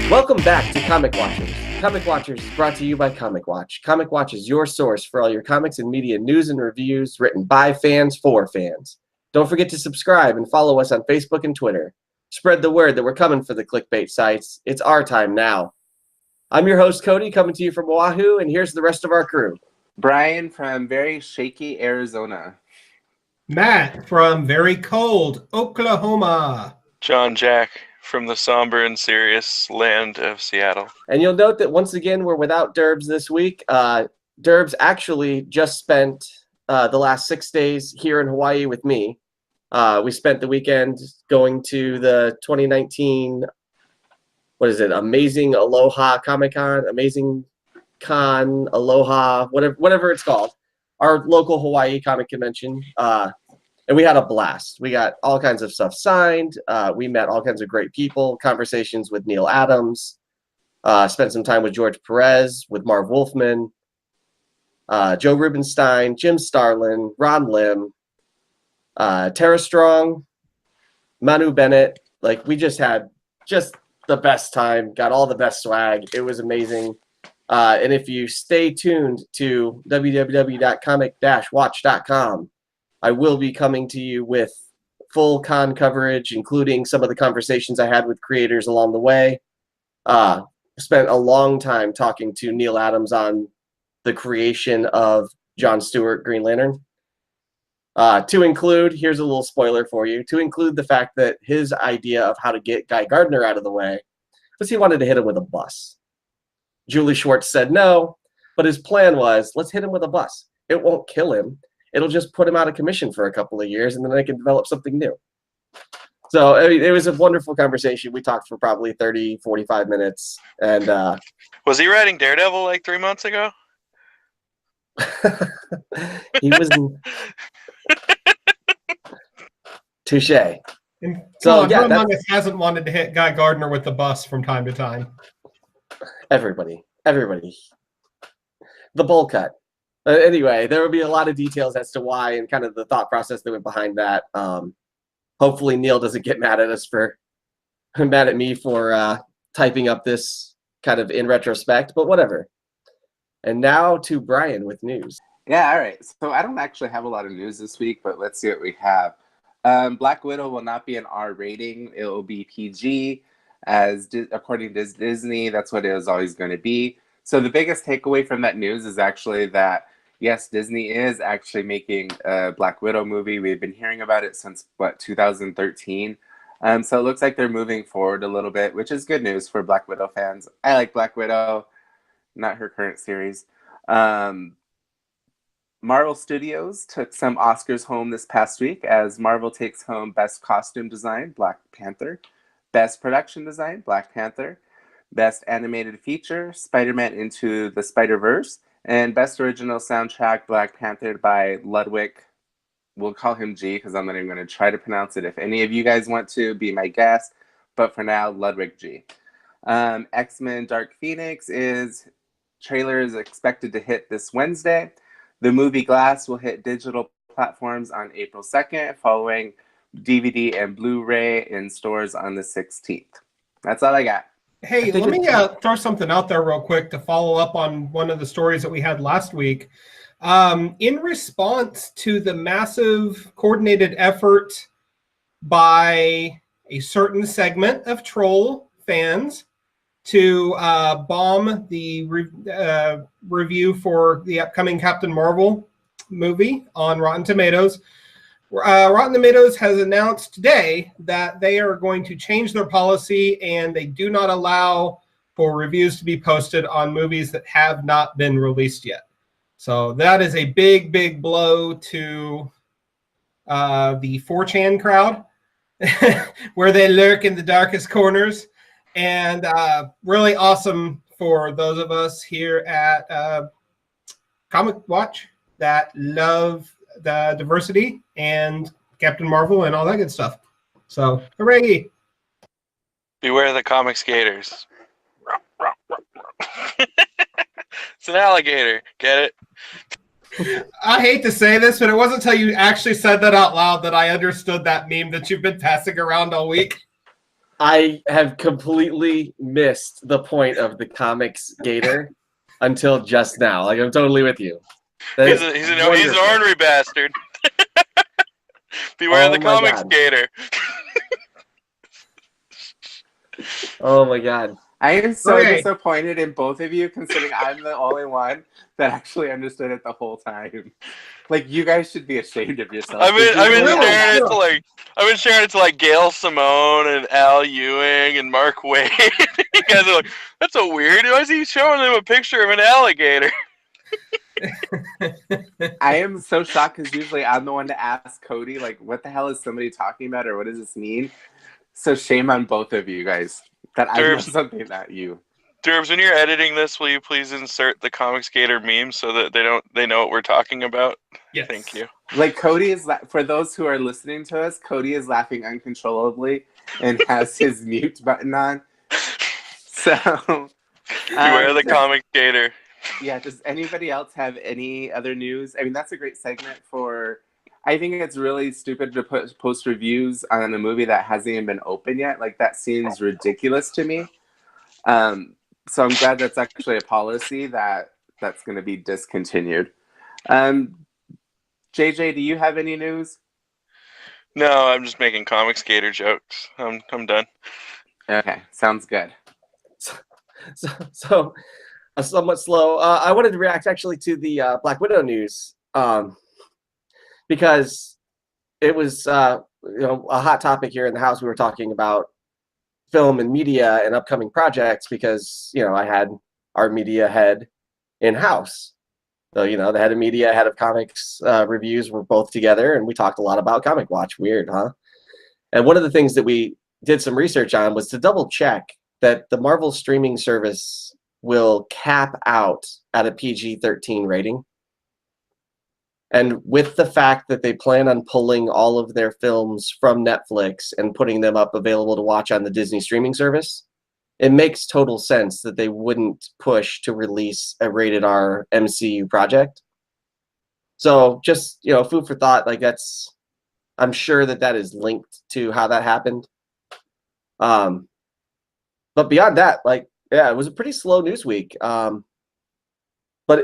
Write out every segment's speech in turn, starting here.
Welcome back to Comic Watchers. Comic Watchers is brought to you by Comic Watch. Comic Watch is your source for all your comics and media news and reviews written by fans for fans. Don't forget to subscribe and follow us on Facebook and Twitter. Spread the word that we're coming for the clickbait sites. It's our time now. I'm your host, Cody, coming to you from Oahu, and here's the rest of our crew. Brian from very shaky Arizona. Matt from very cold Oklahoma. John Jack from the somber and serious land of Seattle. And you'll note that once again, we're without Derbs this week. Derbs actually just spent the last 6 days here in Hawaii with me. We spent the weekend going to the 2019, Amazing Aloha Comic-Con, Amazing Con, Aloha, whatever it's called, our local Hawaii comic convention. And we had a blast. We got all kinds of stuff signed. We met all kinds of great people, conversations with Neil Adams, spent some time with George Perez, with Marv Wolfman, Joe Rubenstein, Jim Starlin, Ron Lim, Tara Strong, Manu Bennett. Like, we just had the best time, got all the best swag. It was amazing. And if you stay tuned to www.comic-watch.com, I will be coming to you with full con coverage, including some of the conversations I had with creators along the way. Spent a long time talking to Neil Adams on the creation of John Stewart Green Lantern. To include, here's a little spoiler for you, to include the fact that his idea of how to get Guy Gardner out of the way was he wanted to hit him with a bus. Julie Schwartz said no, but his plan was, let's hit him with a bus. It won't kill him. It'll just put him out of commission for a couple of years, and then they can develop something new. So it was a wonderful conversation. We talked for probably 30, 45 minutes. And was he writing Daredevil like 3 months ago? He was touche. And So who yeah, among us hasn't wanted to hit Guy Gardner with the bus from time to time? Everybody. The bowl cut. Anyway, there will be a lot of details as to why and kind of the thought process that went behind that. Hopefully Neil doesn't get mad at me for typing up this kind of in retrospect, but whatever. And now to Brian with news. Yeah, all right. So I don't actually have a lot of news this week, but let's see what we have. Black Widow will not be an R rating. It will be PG. According to Disney, that's what it is always going to be. So the biggest takeaway from that news is actually that, yes, Disney is actually making a Black Widow movie. We've been hearing about it since, 2013. So it looks like they're moving forward a little bit, which is good news for Black Widow fans. I like Black Widow, not her current series. Marvel Studios took some Oscars home this past week as Marvel takes home Best Costume Design, Black Panther, Best Production Design, Black Panther, Best Animated Feature, Spider-Man Into the Spider-Verse, and Best Original Soundtrack, Black Panther by Ludwig. We'll call him G because I'm not even going to try to pronounce it. If any of you guys want to, be my guest. But for now, Ludwig G. X-Men Dark Phoenix trailer is expected to hit this Wednesday. The movie Glass will hit digital platforms on April 2nd, following DVD and Blu-ray in stores on the 16th. That's all I got. Hey, let me throw something out there real quick to follow up on one of the stories that we had last week. In response to the massive coordinated effort by a certain segment of troll fans to bomb the review for the upcoming Captain Marvel movie on Rotten Tomatoes, Rotten Tomatoes has announced today that they are going to change their policy and they do not allow for reviews to be posted on movies that have not been released yet. So that is a big, big blow to the 4chan crowd where they lurk in the darkest corners, and really awesome for those of us here at Comic Watch that love the diversity and Captain Marvel and all that good stuff. So, hooray! Beware the comic skaters. It's an alligator. Get it? I hate to say this, but it wasn't until you actually said that out loud that I understood that meme that you've been passing around all week. I have completely missed the point of the comics gator until just now. Like, I'm totally with you. That He's is he's an wonderful. ornery bastard. Beware Oh the my comics God. gator. Oh my God. I am so Okay. disappointed in both of you, considering I'm the only one that actually understood it the whole time. Like, you guys should be ashamed of yourselves. I've been Really? sharing it to Yeah. Gail Simone and Al Ewing and Mark Wade. You guys are like, that's so weird. Why is he showing them a picture of an alligator? I am so shocked because usually I'm the one to ask Cody, like, what the hell is somebody talking about, or what does this mean? So shame on both of you guys that I know Derbs. something that you. Derbs, when you're editing this, will you please insert the comics gator meme so that they know what we're talking about? Yes. Thank you. Like, Cody is, for those who are listening to us, Cody is laughing uncontrollably and has his mute button on. So, Beware the comics gator. yeah, does anybody else have any other news? I mean, that's a great segment for. I think it's really stupid to post reviews on a movie that hasn't even been open yet. Like, that seems ridiculous to me. So I'm glad that's actually a policy that's going to be discontinued. JJ, do you have any news? No, I'm just making comics gator jokes. I'm done. Okay, sounds good. So somewhat slow. I wanted to react actually to the Black Widow news because it was a hot topic here in the house. We were talking about film and media and upcoming projects because I had our media head in house. So the head of media, head of comics reviews were both together, and we talked a lot about Comic Watch. Weird, huh? And one of the things that we did some research on was to double check that the Marvel streaming service will cap out at a PG-13 rating. And with the fact that they plan on pulling all of their films from Netflix and putting them up available to watch on the Disney streaming service, it makes total sense that they wouldn't push to release a rated R MCU project. So just, food for thought, like I'm sure that is linked to how that happened. But beyond that, it was a pretty slow news week. But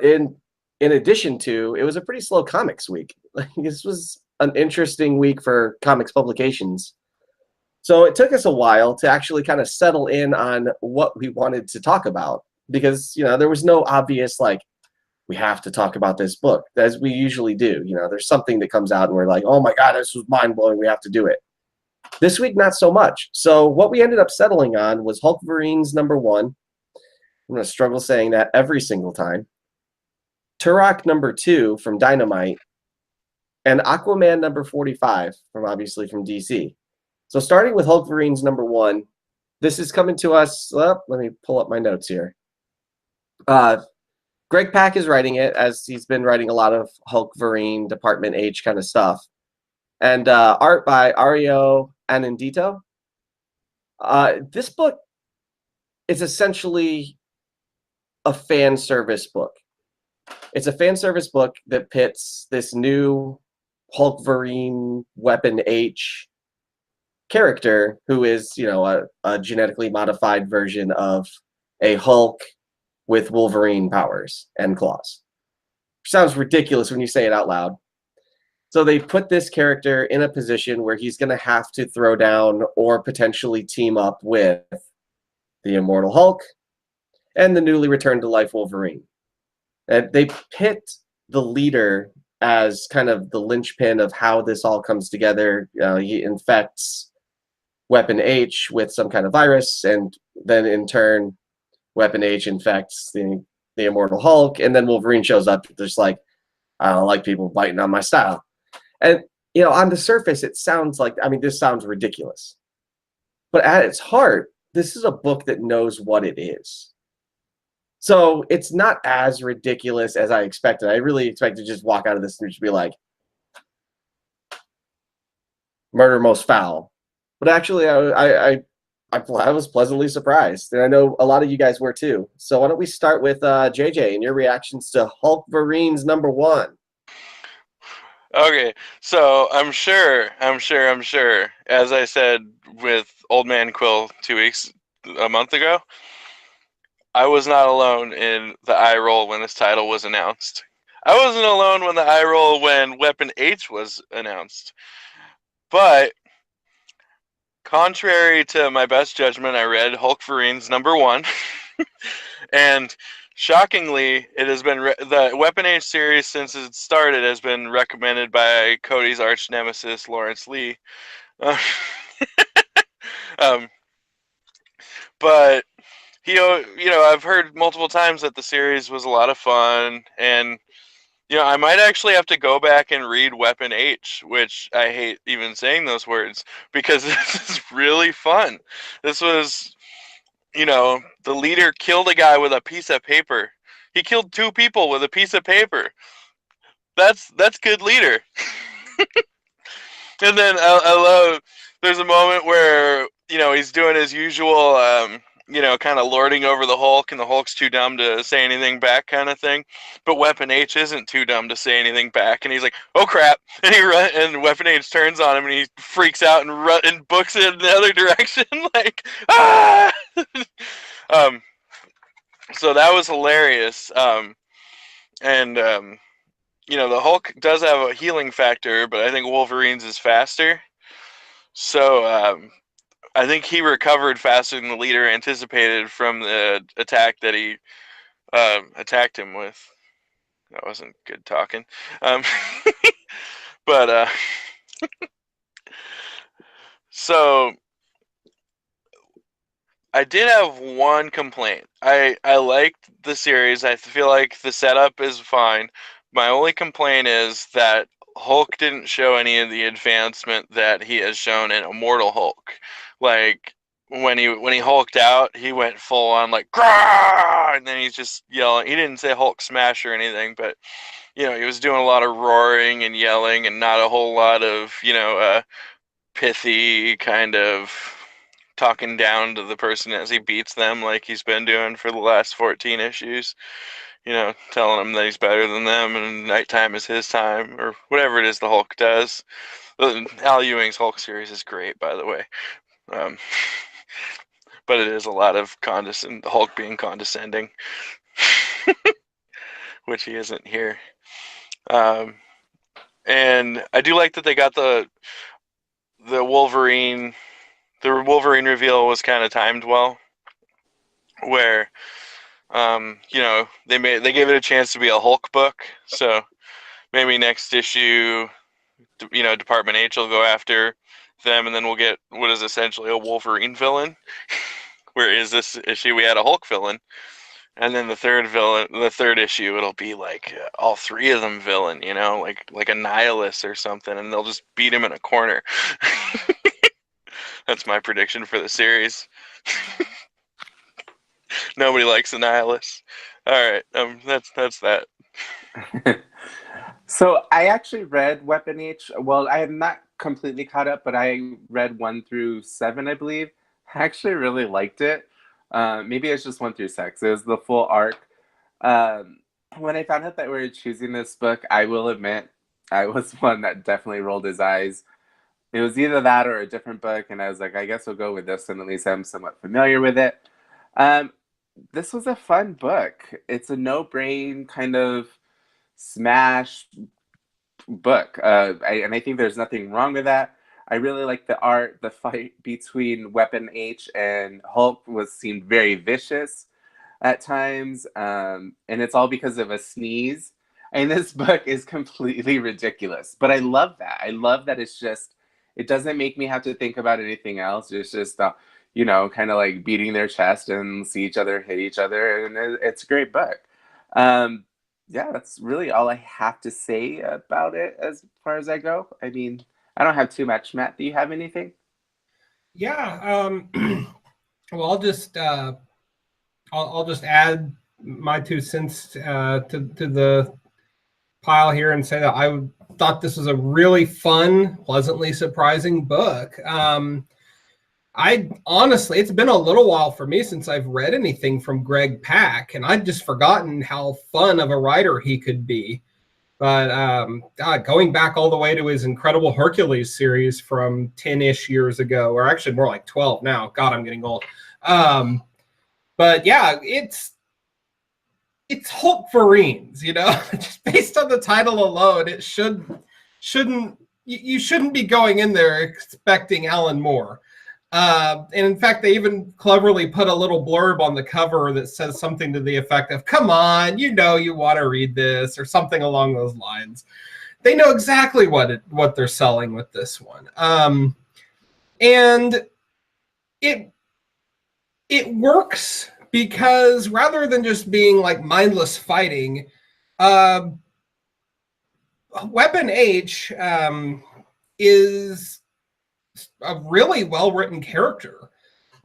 in addition to, it was a pretty slow comics week. This was an interesting week for comics publications. So it took us a while to actually kind of settle in on what we wanted to talk about because, there was no obvious, we have to talk about this book, as we usually do. There's something that comes out and we're like, oh my God, this was mind-blowing. We have to do it. This week, not so much. So what we ended up settling on was Hulkverines #1. I'm going to struggle saying that every single time. Turok #2 from Dynamite, and Aquaman #45 from DC. So starting with Hulkverines #1, this is coming to us. Let me pull up my notes here. Greg Pak is writing it, as he's been writing a lot of Hulkverine, Department H kind of stuff. And art by Ario Anindito. This book is essentially a fan service book. It's a fan service book that pits this new Hulkverine Weapon H character who is, a genetically modified version of a Hulk with Wolverine powers and claws. Sounds ridiculous when you say it out loud. So they put this character in a position where he's going to have to throw down or potentially team up with the Immortal Hulk and the newly returned to life Wolverine. And they pit the leader as kind of the linchpin of how this all comes together. He infects Weapon H with some kind of virus, and then in turn, Weapon H infects the Immortal Hulk, and then Wolverine shows up just like, I don't like people biting on my style. And, on the surface, it sounds like, this sounds ridiculous. But at its heart, this is a book that knows what it is. So it's not as ridiculous as I expected. I really expected to just walk out of this and just be like, murder most foul. But actually, I was pleasantly surprised. And I know a lot of you guys were too. So why don't we start with JJ and your reactions to Hulkverines #1? Okay, so I'm sure, as I said with Old Man Quill a month ago, I was not alone in the eye roll when this title was announced. I wasn't alone when the eye roll when Weapon H was announced. But, contrary to my best judgment, I read Hulkverines #1, and shockingly, it has been the Weapon H series since it started has been recommended by Cody's arch nemesis Lawrence Lee. Um, but I've heard multiple times that the series was a lot of fun, and I might actually have to go back and read Weapon H, which I hate even saying those words because this is really fun. This was, the leader killed a guy with a piece of paper. He killed 2 people with a piece of paper. That's good leader. And then I love, there's a moment where, he's doing his usual, kind of lording over the Hulk, and the Hulk's too dumb to say anything back kind of thing. But Weapon H isn't too dumb to say anything back, and he's like, oh crap, and Weapon H turns on him, and he freaks out and books it in the other direction, like, ah! So that was hilarious. The Hulk does have a healing factor, but I think Wolverine's is faster. So I think he recovered faster than the leader anticipated from the attack that he attacked him with. That wasn't good talking. But so I did have one complaint. I liked the series. I feel like the setup is fine. My only complaint is that Hulk didn't show any of the advancement that he has shown in Immortal Hulk. Like when he hulked out, he went full on like Grah! And then he's just yelling. He didn't say Hulk smash or anything, but he was doing a lot of roaring and yelling and not a whole lot of pithy kind of talking down to the person as he beats them like he's been doing for the last 14 issues. Telling him that he's better than them and nighttime is his time, or whatever it is the Hulk does. Al Ewing's Hulk series is great, by the way. But it is a lot of the Hulk being condescending, which he isn't here. And I do like that they got the Wolverine. The Wolverine reveal was kind of timed well, where they gave it a chance to be a Hulk book. So maybe next issue, Department H will go after them, and then we'll get what is essentially a Wolverine villain. Whereas this issue we had a Hulk villain, and then the third issue it'll be like all 3 of them villain, like a Nihilus or something, and they'll just beat him in a corner. That's my prediction for the series. Nobody likes the Nihilus. All right, that's that. So I actually read Weapon H. Well, I am not completely caught up, but I read 1 through 7, I believe. I actually really liked it. Maybe it's just 1 through 6. It was the full arc. When I found out that we were choosing this book, I will admit I was one that definitely rolled his eyes. It was either that or a different book, and I was like, I guess we'll go with this one. At least I'm somewhat familiar with it. This was a fun book. It's a no-brain kind of smash book, and I think there's nothing wrong with that. I really like the art. The fight between Weapon H and Hulk seemed very vicious at times, and it's all because of a sneeze. And this book is completely ridiculous, but I love that. I love that it doesn't make me have to think about anything else. It's just kind of like beating their chest and see each other hit each other, and it's a great book. Yeah, that's really all I have to say about it as far as I go. I mean, I don't have too much. Matt, do you have anything? Yeah. Well, I'll just add my 2 cents to the pile here and say that I thought this was a really fun, pleasantly surprising book. I honestly, it's been a little while for me since I've read anything from Greg Pak, and I'd just forgotten how fun of a writer he could be. But God, going back all the way to his Incredible Hercules series from 10-ish years ago, or actually more like 12 now. God, I'm getting old. But yeah, it's Hulkverines, just based on the title alone, it shouldn't you shouldn't be going in there expecting Alan Moore. And in fact, they even cleverly put a little blurb on the cover that says something to the effect of, "Come on, you want to read this," or something along those lines. They know exactly what they're selling with this one. And it works because rather than just being like mindless fighting, Weapon H is a really well-written character.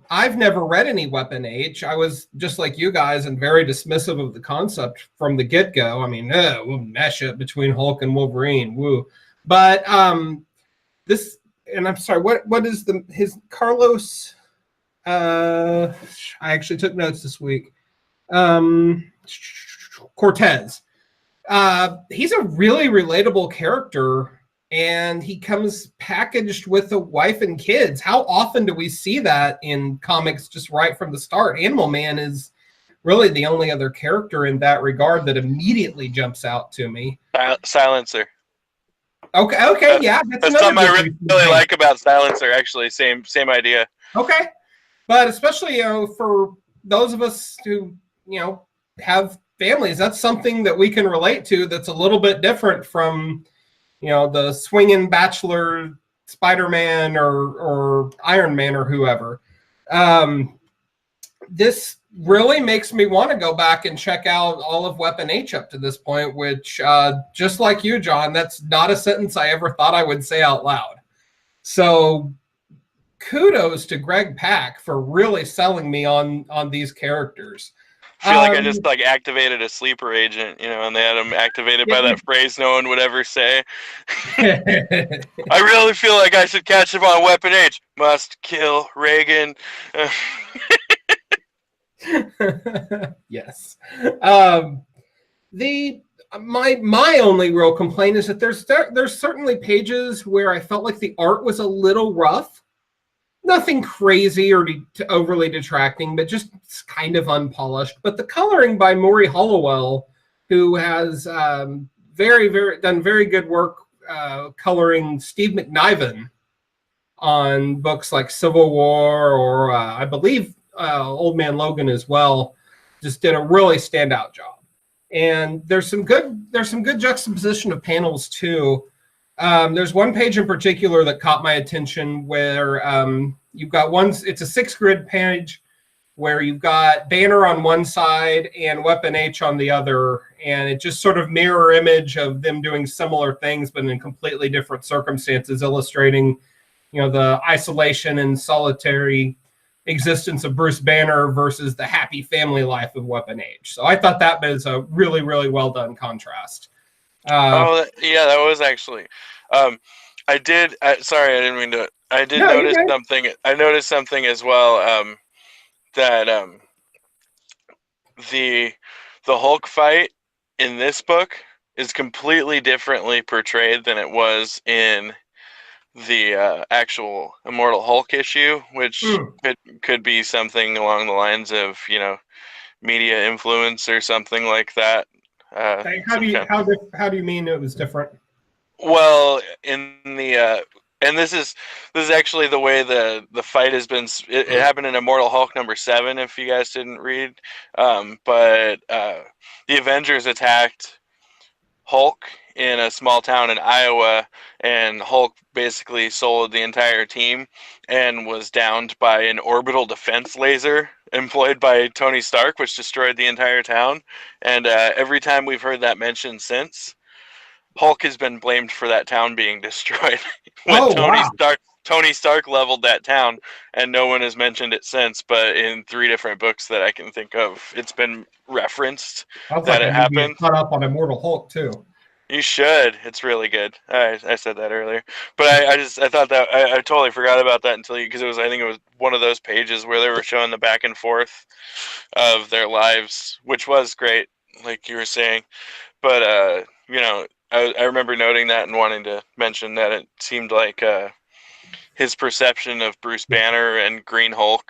I've never read any Weapon H. I was just like you guys and very dismissive of the concept from the get-go. I mean, we'll mesh it between Hulk and Wolverine. Woo. But this, and I'm sorry, what is his Carlos? I actually took notes this week. Cortez. He's a really relatable character, and he comes packaged with a wife and kids. How often do we see that in comics just right from the start? Animal Man is really the only other character in that regard that immediately jumps out to me. Silencer. Okay, yeah. That's something I really like about Silencer, actually. Same idea. Okay. But especially, for those of us who, have families, that's something that we can relate to that's a little bit different from, the swinging bachelor Spider-Man or Iron Man or whoever. This really makes me want to go back and check out all of Weapon H up to this point, which, just like you, John, that's not a sentence I ever thought I would say out loud. So kudos to Greg Pak for really selling me on these characters. I feel like I just activated a sleeper agent, and they had him activated by that phrase no one would ever say. I really feel like I should catch him on Weapon H. Must kill Reagan. Yes. My only real complaint is that there's certainly pages where I felt like the art was a little rough. Nothing crazy or overly detracting, but just kind of unpolished. But the coloring by Maury Hollowell, who has done very good work coloring Steve McNiven on books like Civil War or I believe Old Man Logan as well, just did a really standout job. And there's some good juxtaposition of panels too. There's one page in particular that caught my attention where you've got it's a 6-grid page where you've got Banner on one side and Weapon H on the other, and it just sort of mirror image of them doing similar things but in completely different circumstances, illustrating, the isolation and solitary existence of Bruce Banner versus the happy family life of Weapon H. So I thought that was a really, really well done contrast. That was actually. I did. Sorry, I didn't mean to. I did notice something. I noticed something as well. That the Hulk fight in this book is completely differently portrayed than it was in the actual Immortal Hulk issue, which could be something along the lines of media influence or something like that. How do you mean it was different? Well, in the and this is actually the way the fight has been. It happened in Immortal Hulk #7. If you guys didn't read, but the Avengers attacked Hulk in a small town in Iowa, and Hulk basically soloed the entire team and was downed by an orbital defense laser employed by Tony Stark, which destroyed the entire town. And every time we've heard that mentioned since, Hulk has been blamed for that town being destroyed. when Tony Stark leveled that town, and no one has mentioned it since, but in 3 different books that I can think of, it's been referenced that it happened. Caught up on Immortal Hulk too. You should. It's really good. I said that earlier, but I thought that I totally forgot about that until because I think it was one of those pages where they were showing the back and forth of their lives, which was great, like you were saying. But I remember noting that and wanting to mention that it seemed like his perception of Bruce Banner and Green Hulk,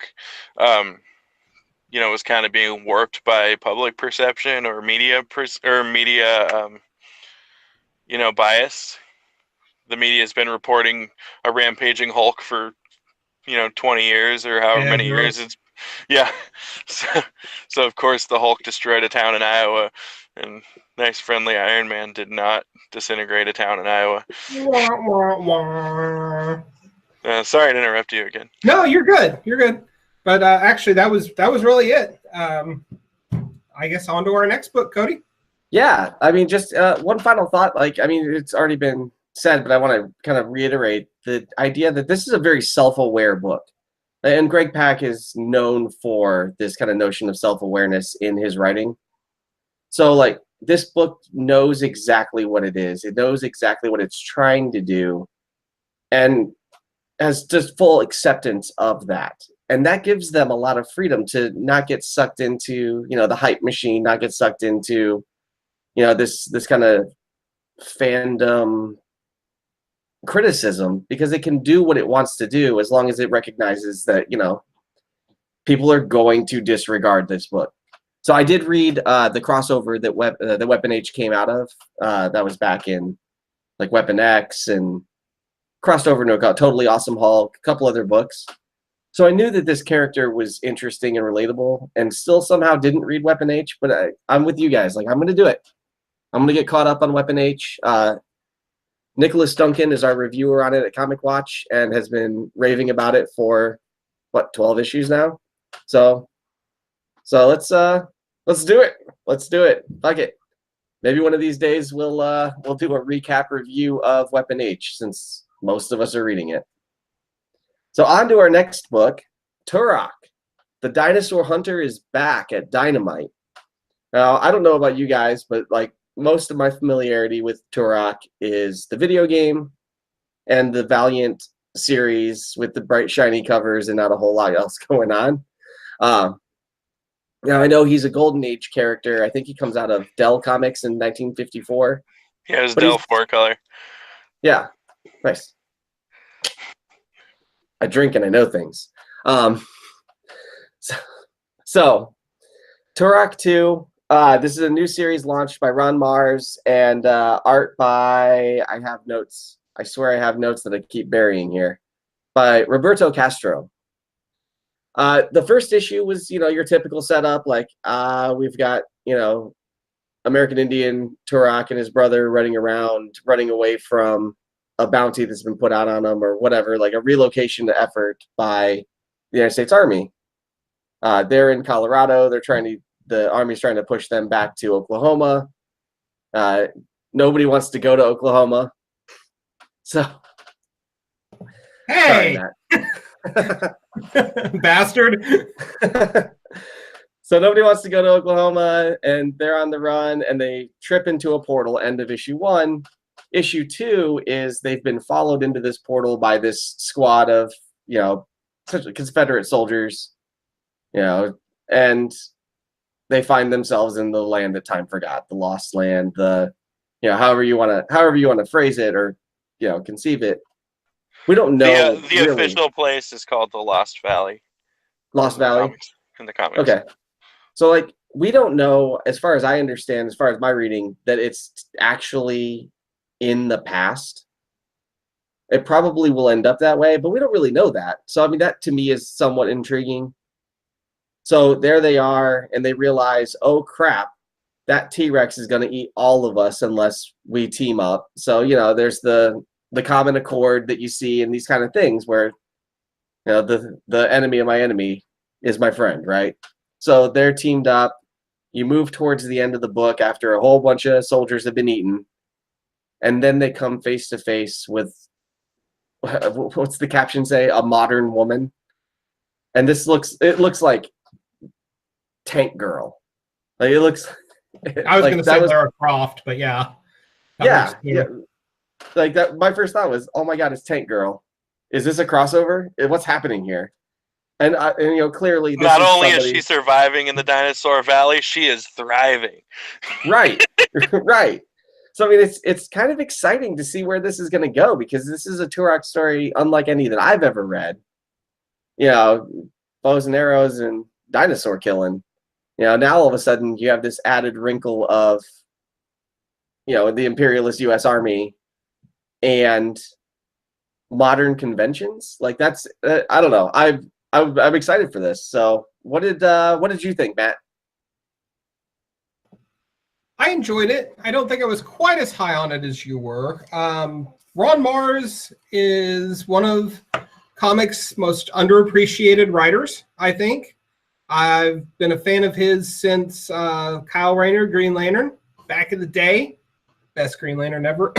was kind of being warped by public perception or media bias. The media has been reporting a rampaging Hulk for 20 years or however Yeah, many you're years it's. Yeah. So of course the Hulk destroyed a town in Iowa, and nice friendly Iron Man did not disintegrate a town in Iowa. Wah, wah, wah. Sorry to interrupt you again. No, you're good. You're good. But actually, that was really it. I guess on to our next book, Cody. Yeah, I mean, just one final thought. Like, I mean, it's already been said, but I want to kind of reiterate the idea that this is a very self-aware book. And Greg Pak is known for this kind of notion of self-awareness in his writing. So, like, this book knows exactly what it is. It knows exactly what it's trying to do and has just full acceptance of that. And that gives them a lot of freedom to not get sucked into, the hype machine, not get sucked into, this kind of fandom criticism, because it can do what it wants to do as long as it recognizes that, people are going to disregard this book. So I did read the crossover that the Weapon H came out of. That was back in like Weapon X, and crossed over into a Totally Awesome Hulk, a couple other books. So I knew that this character was interesting and relatable, and still somehow didn't read Weapon H, but I'm with you guys. Like, I'm going to do it. I'm going to get caught up on Weapon H. Nicholas Duncan is our reviewer on it at Comic Watch and has been raving about it for, 12 issues now? So let's do it. Let's do it. Fuck it. Maybe one of these days we'll do a recap review of Weapon H, since most of us are reading it. So on to our next book, Turok. The Dinosaur Hunter is back at Dynamite. Now, I don't know about you guys, but like most of my familiarity with Turok is the video game and the Valiant series with the bright, shiny covers and not a whole lot else going on. Now, I know he's a Golden Age character. I think he comes out of Dell Comics in 1954. Yeah, it was Dell 4-color. Yeah, nice. I drink and I know things. So Turok 2. This is a new series launched by Ron Mars and art by, I have notes. I swear I have notes that I keep burying here. By Roberto Castro. The first issue was, your typical setup. Like, we've got, American Indian Turok and his brother running away from a bounty that's been put out on them or whatever, like a relocation effort by the United States Army. They're in Colorado. The Army's trying to push them back to Oklahoma. Nobody wants to go to Oklahoma. So, Hey, sorry, Matt. bastard. So nobody wants to go to Oklahoma, and they're on the run, and they trip into a portal. End of issue 1. Issue 2 is they've been followed into this portal by this squad of, essentially Confederate soldiers, and they find themselves in the land that time forgot, the lost land, however you want to phrase it or, conceive it. We don't know. The really. official place is called the Lost Valley. Lost Valley? In the comics. Okay. So, like, we don't know, as far as I understand, as far as my reading, that it's actually in the past. It probably will end up that way, but we don't really know that. So, I mean, that to me is somewhat intriguing. So there they are, and they realize, oh, crap, that T-Rex is going to eat all of us unless we team up. So, there's the common accord that you see in these kind of things where, the enemy of my enemy is my friend, right? So they're teamed up. You move towards the end of the book after a whole bunch of soldiers have been eaten, and then they come face to face with, what's the caption say? A modern woman. And it looks like Tank Girl. Like, it looks. I was like, going to say Lara Croft, but yeah. Yeah. Like that. My first thought was, oh my God, it's Tank Girl. Is this a crossover? What's happening here? And clearly, this not only somebody... is she surviving in the Dinosaur Valley, she is thriving. Right, right. So I mean, it's kind of exciting to see where this is going to go, because this is a Turok story unlike any that I've ever read. You know, bows and arrows and dinosaur killing. You know, now all of a sudden you have this added wrinkle of, you know, the imperialist U.S. Army and modern conventions. Like that's I don't know. I'm excited for this. So what did you think, Matt? I enjoyed it. I don't think I was quite as high on it as you were. Ron Mars is one of comics' most underappreciated writers, I think. I've been a fan of his since Kyle Rayner, Green Lantern, back in the day. Best Green Lantern ever.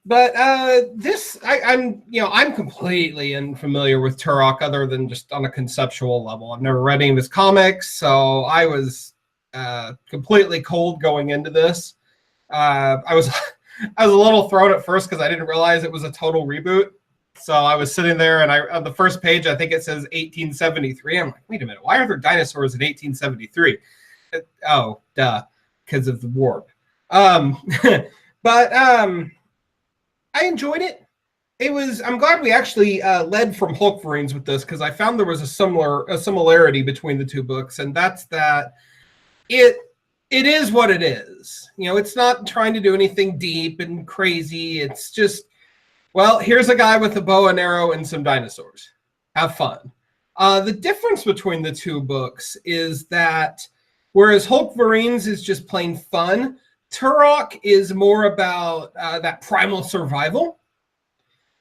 But I'm completely unfamiliar with Turok, other than just on a conceptual level. I've never read any of his comics, so I was completely cold going into this. I was a little thrown at first because I didn't realize it was a total reboot. So I was sitting there, and on the first page, I think it says 1873. I'm like, wait a minute, why are there dinosaurs in 1873? Oh, duh, because of the warp. But I enjoyed it. I'm glad we actually led from Hulkverines with this, because I found there was a similarity between the two books, and that's that it is what it is. You know, it's not trying to do anything deep and crazy. It's just, well, here's a guy with a bow and arrow and some dinosaurs. Have fun. The difference between the two books is that whereas Hulkverines is just plain fun, Turok is more about that primal survival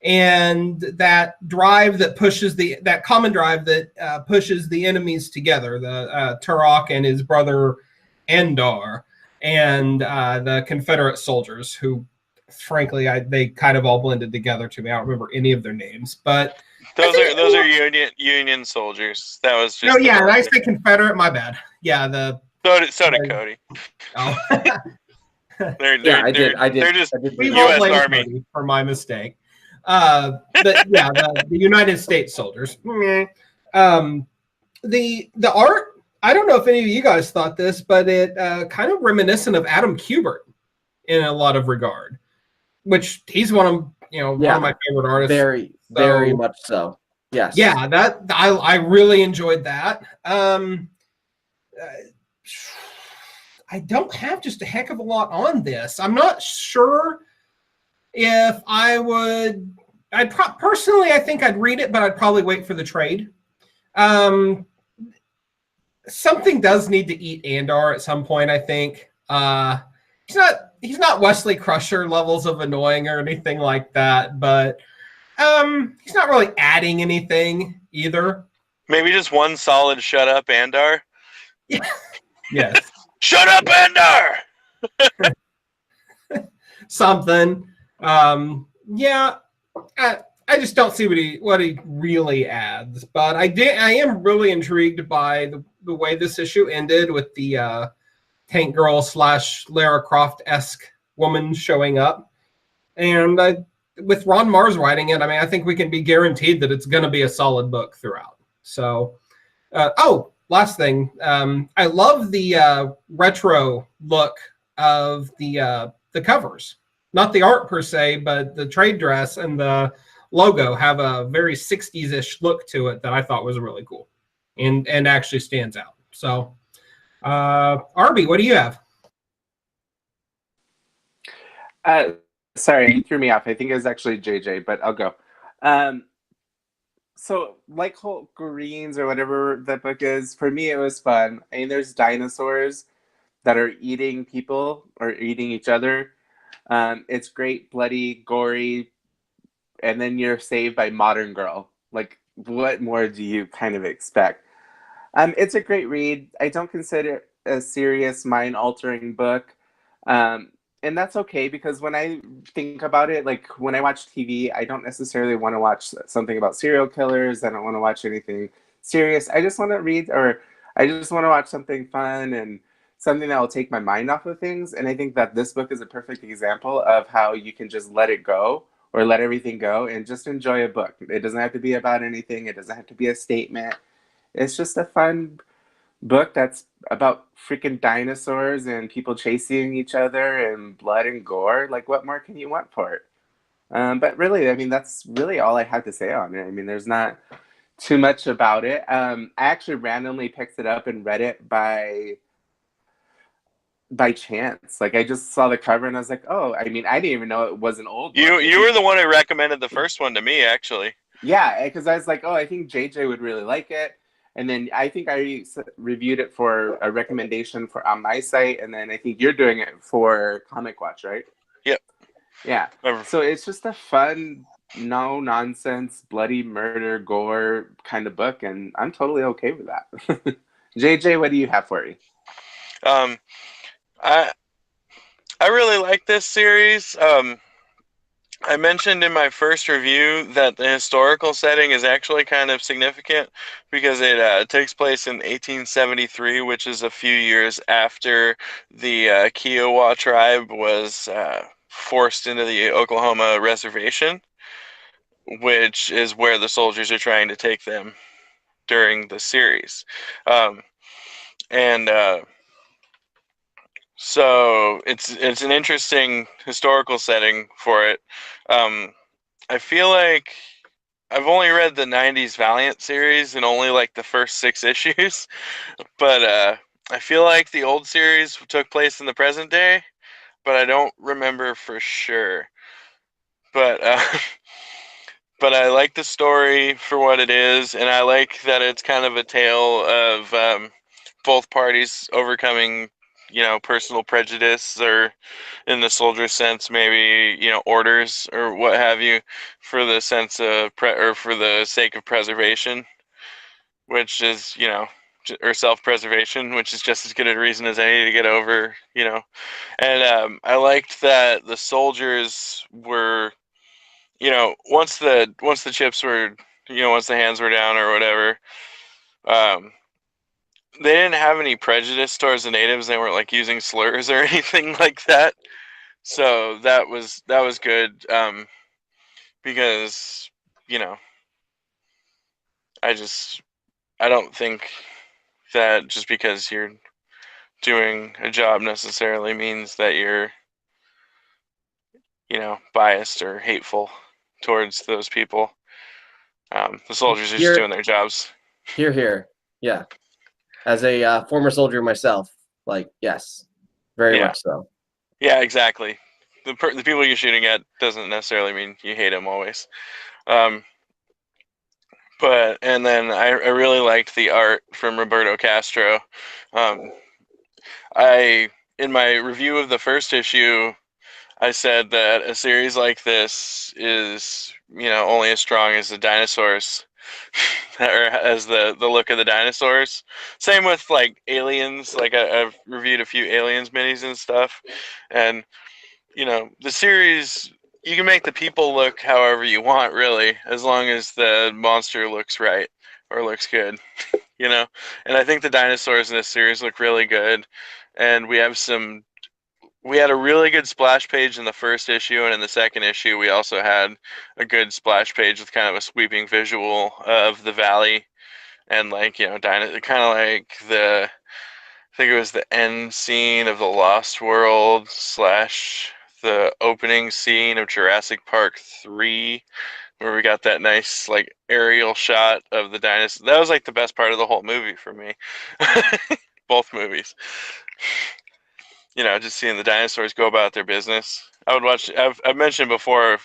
and that drive that pushes that common drive that pushes the enemies together. The Turok and his brother Endar and the Confederate soldiers, who, frankly, they kind of all blended together to me. I don't remember any of their names, but those are Union soldiers. That was just. No, yeah, I say Confederate. My bad. Yeah, so did Cody. Oh. They're just We U.S. won't Army. Cody for my mistake. But yeah, the United States soldiers. The art, I don't know if any of you guys thought this, but it kind of reminiscent of Adam Kubert in a lot of regard, which he's one of my favorite artists. Very much so. Yes. Yeah, that I really enjoyed that. I don't have just a heck of a lot on this. I'm not sure if I would. Personally, I think I'd read it, but I'd probably wait for the trade. Something does need to eat Andar at some point, I think. He's not Wesley Crusher levels of annoying or anything like that, but he's not really adding anything either. Maybe just one solid shut up, Andar. Yes. Shut up, Andar! Something. Yeah. I just don't see what he really adds, but I am really intrigued by the way this issue ended with the Tank Girl / Lara Croft-esque woman showing up, and with Ron Mars writing it, I mean, I think we can be guaranteed that it's going to be a solid book throughout. So, last thing, I love the retro look of the covers. Not the art per se, but the trade dress and the logo have a very 60s-ish look to it that I thought was really cool and actually stands out. So, Arby, what do you have? Sorry, you threw me off. I think it was actually JJ, but I'll go. So, like Hulkverines or whatever that book is, for me it was fun. I mean, there's dinosaurs that are eating people or eating each other. It's great, bloody, gory, and then you're saved by Modern Girl. Like, what more do you kind of expect? It's a great read. I don't consider it a serious, mind-altering book. And that's okay, because when I think about it, like when I watch TV, I don't necessarily want to watch something about serial killers. I don't want to watch anything serious. I just want to read, or I just want to watch something fun and something that will take my mind off of things. And I think that this book is a perfect example of how you can just let it go, or let everything go, and just enjoy a book. It doesn't have to be about anything. It doesn't have to be a statement. It's just a fun book that's about freaking dinosaurs and people chasing each other and blood and gore. Like, what more can you want for it? But really, I mean, that's really all I had to say on it. I mean, there's not too much about it. I actually randomly picked it up and read it by chance. Like, I just saw the cover and I was like, oh, I mean, I didn't even know it was an old book. You were the one who recommended the first one to me, actually. Yeah, because I was like, oh, I think JJ would really like it. And then I think I reviewed it for a recommendation for on my site, and then I think you're doing it for Comic Watch, right? Yep. Yeah. So it's just a fun, no nonsense, bloody murder, gore kind of book, and I'm totally okay with that. JJ, what do you have for me? Um, I really like this series. I mentioned in my first review that the historical setting is actually kind of significant because it takes place in 1873, which is a few years after the Kiowa tribe was forced into the Oklahoma reservation, which is where the soldiers are trying to take them during the series. Um, and So it's an interesting historical setting for it. Um, I feel like I've only read the '90s Valiant series and only like the first 6 issues, but I feel like the old series took place in the present day, but I don't remember for sure. But but I like the story for what it is, and I like that it's kind of a tale of both parties overcoming, personal prejudice, or in the soldier sense, maybe, orders or what have you, for the sense of or for the sake of preservation, which is, or self-preservation, which is just as good a reason as any to get over, And I liked that the soldiers were, once the chips were, once the hands were down or whatever, um, they didn't have any prejudice towards the natives. They weren't like using slurs or anything like that. So that was good, because you know I just I don't think that just because you're doing a job necessarily means that you're biased or hateful towards those people. The soldiers are just Here, doing their jobs. here. Yeah. As a former soldier myself, like, yes, very Yeah, much so. yeah, exactly. The people you're shooting at doesn't necessarily mean you hate them always. Um, and then I really liked the art from Roberto Castro. Um, I In my review of the first issue, I said that a series like this is, only as strong as the dinosaurs, or as the look of the dinosaurs. Same with like Aliens. Like I've reviewed a few Aliens minis and stuff, and the series, you can make the people look however you want, really, as long as the monster looks right or looks good. And I think the dinosaurs in this series look really good, and we had a really good splash page in the first issue, and in the second issue we also had a good splash page with kind of a sweeping visual of the valley, and like, kind of like I think it was the end scene of the Lost World slash the opening scene of Jurassic Park 3, where we got that nice like aerial shot of the dinosaur. That was like the best part of the whole movie for me. Both movies. Just seeing the dinosaurs go about their business. I would watch. I've mentioned before.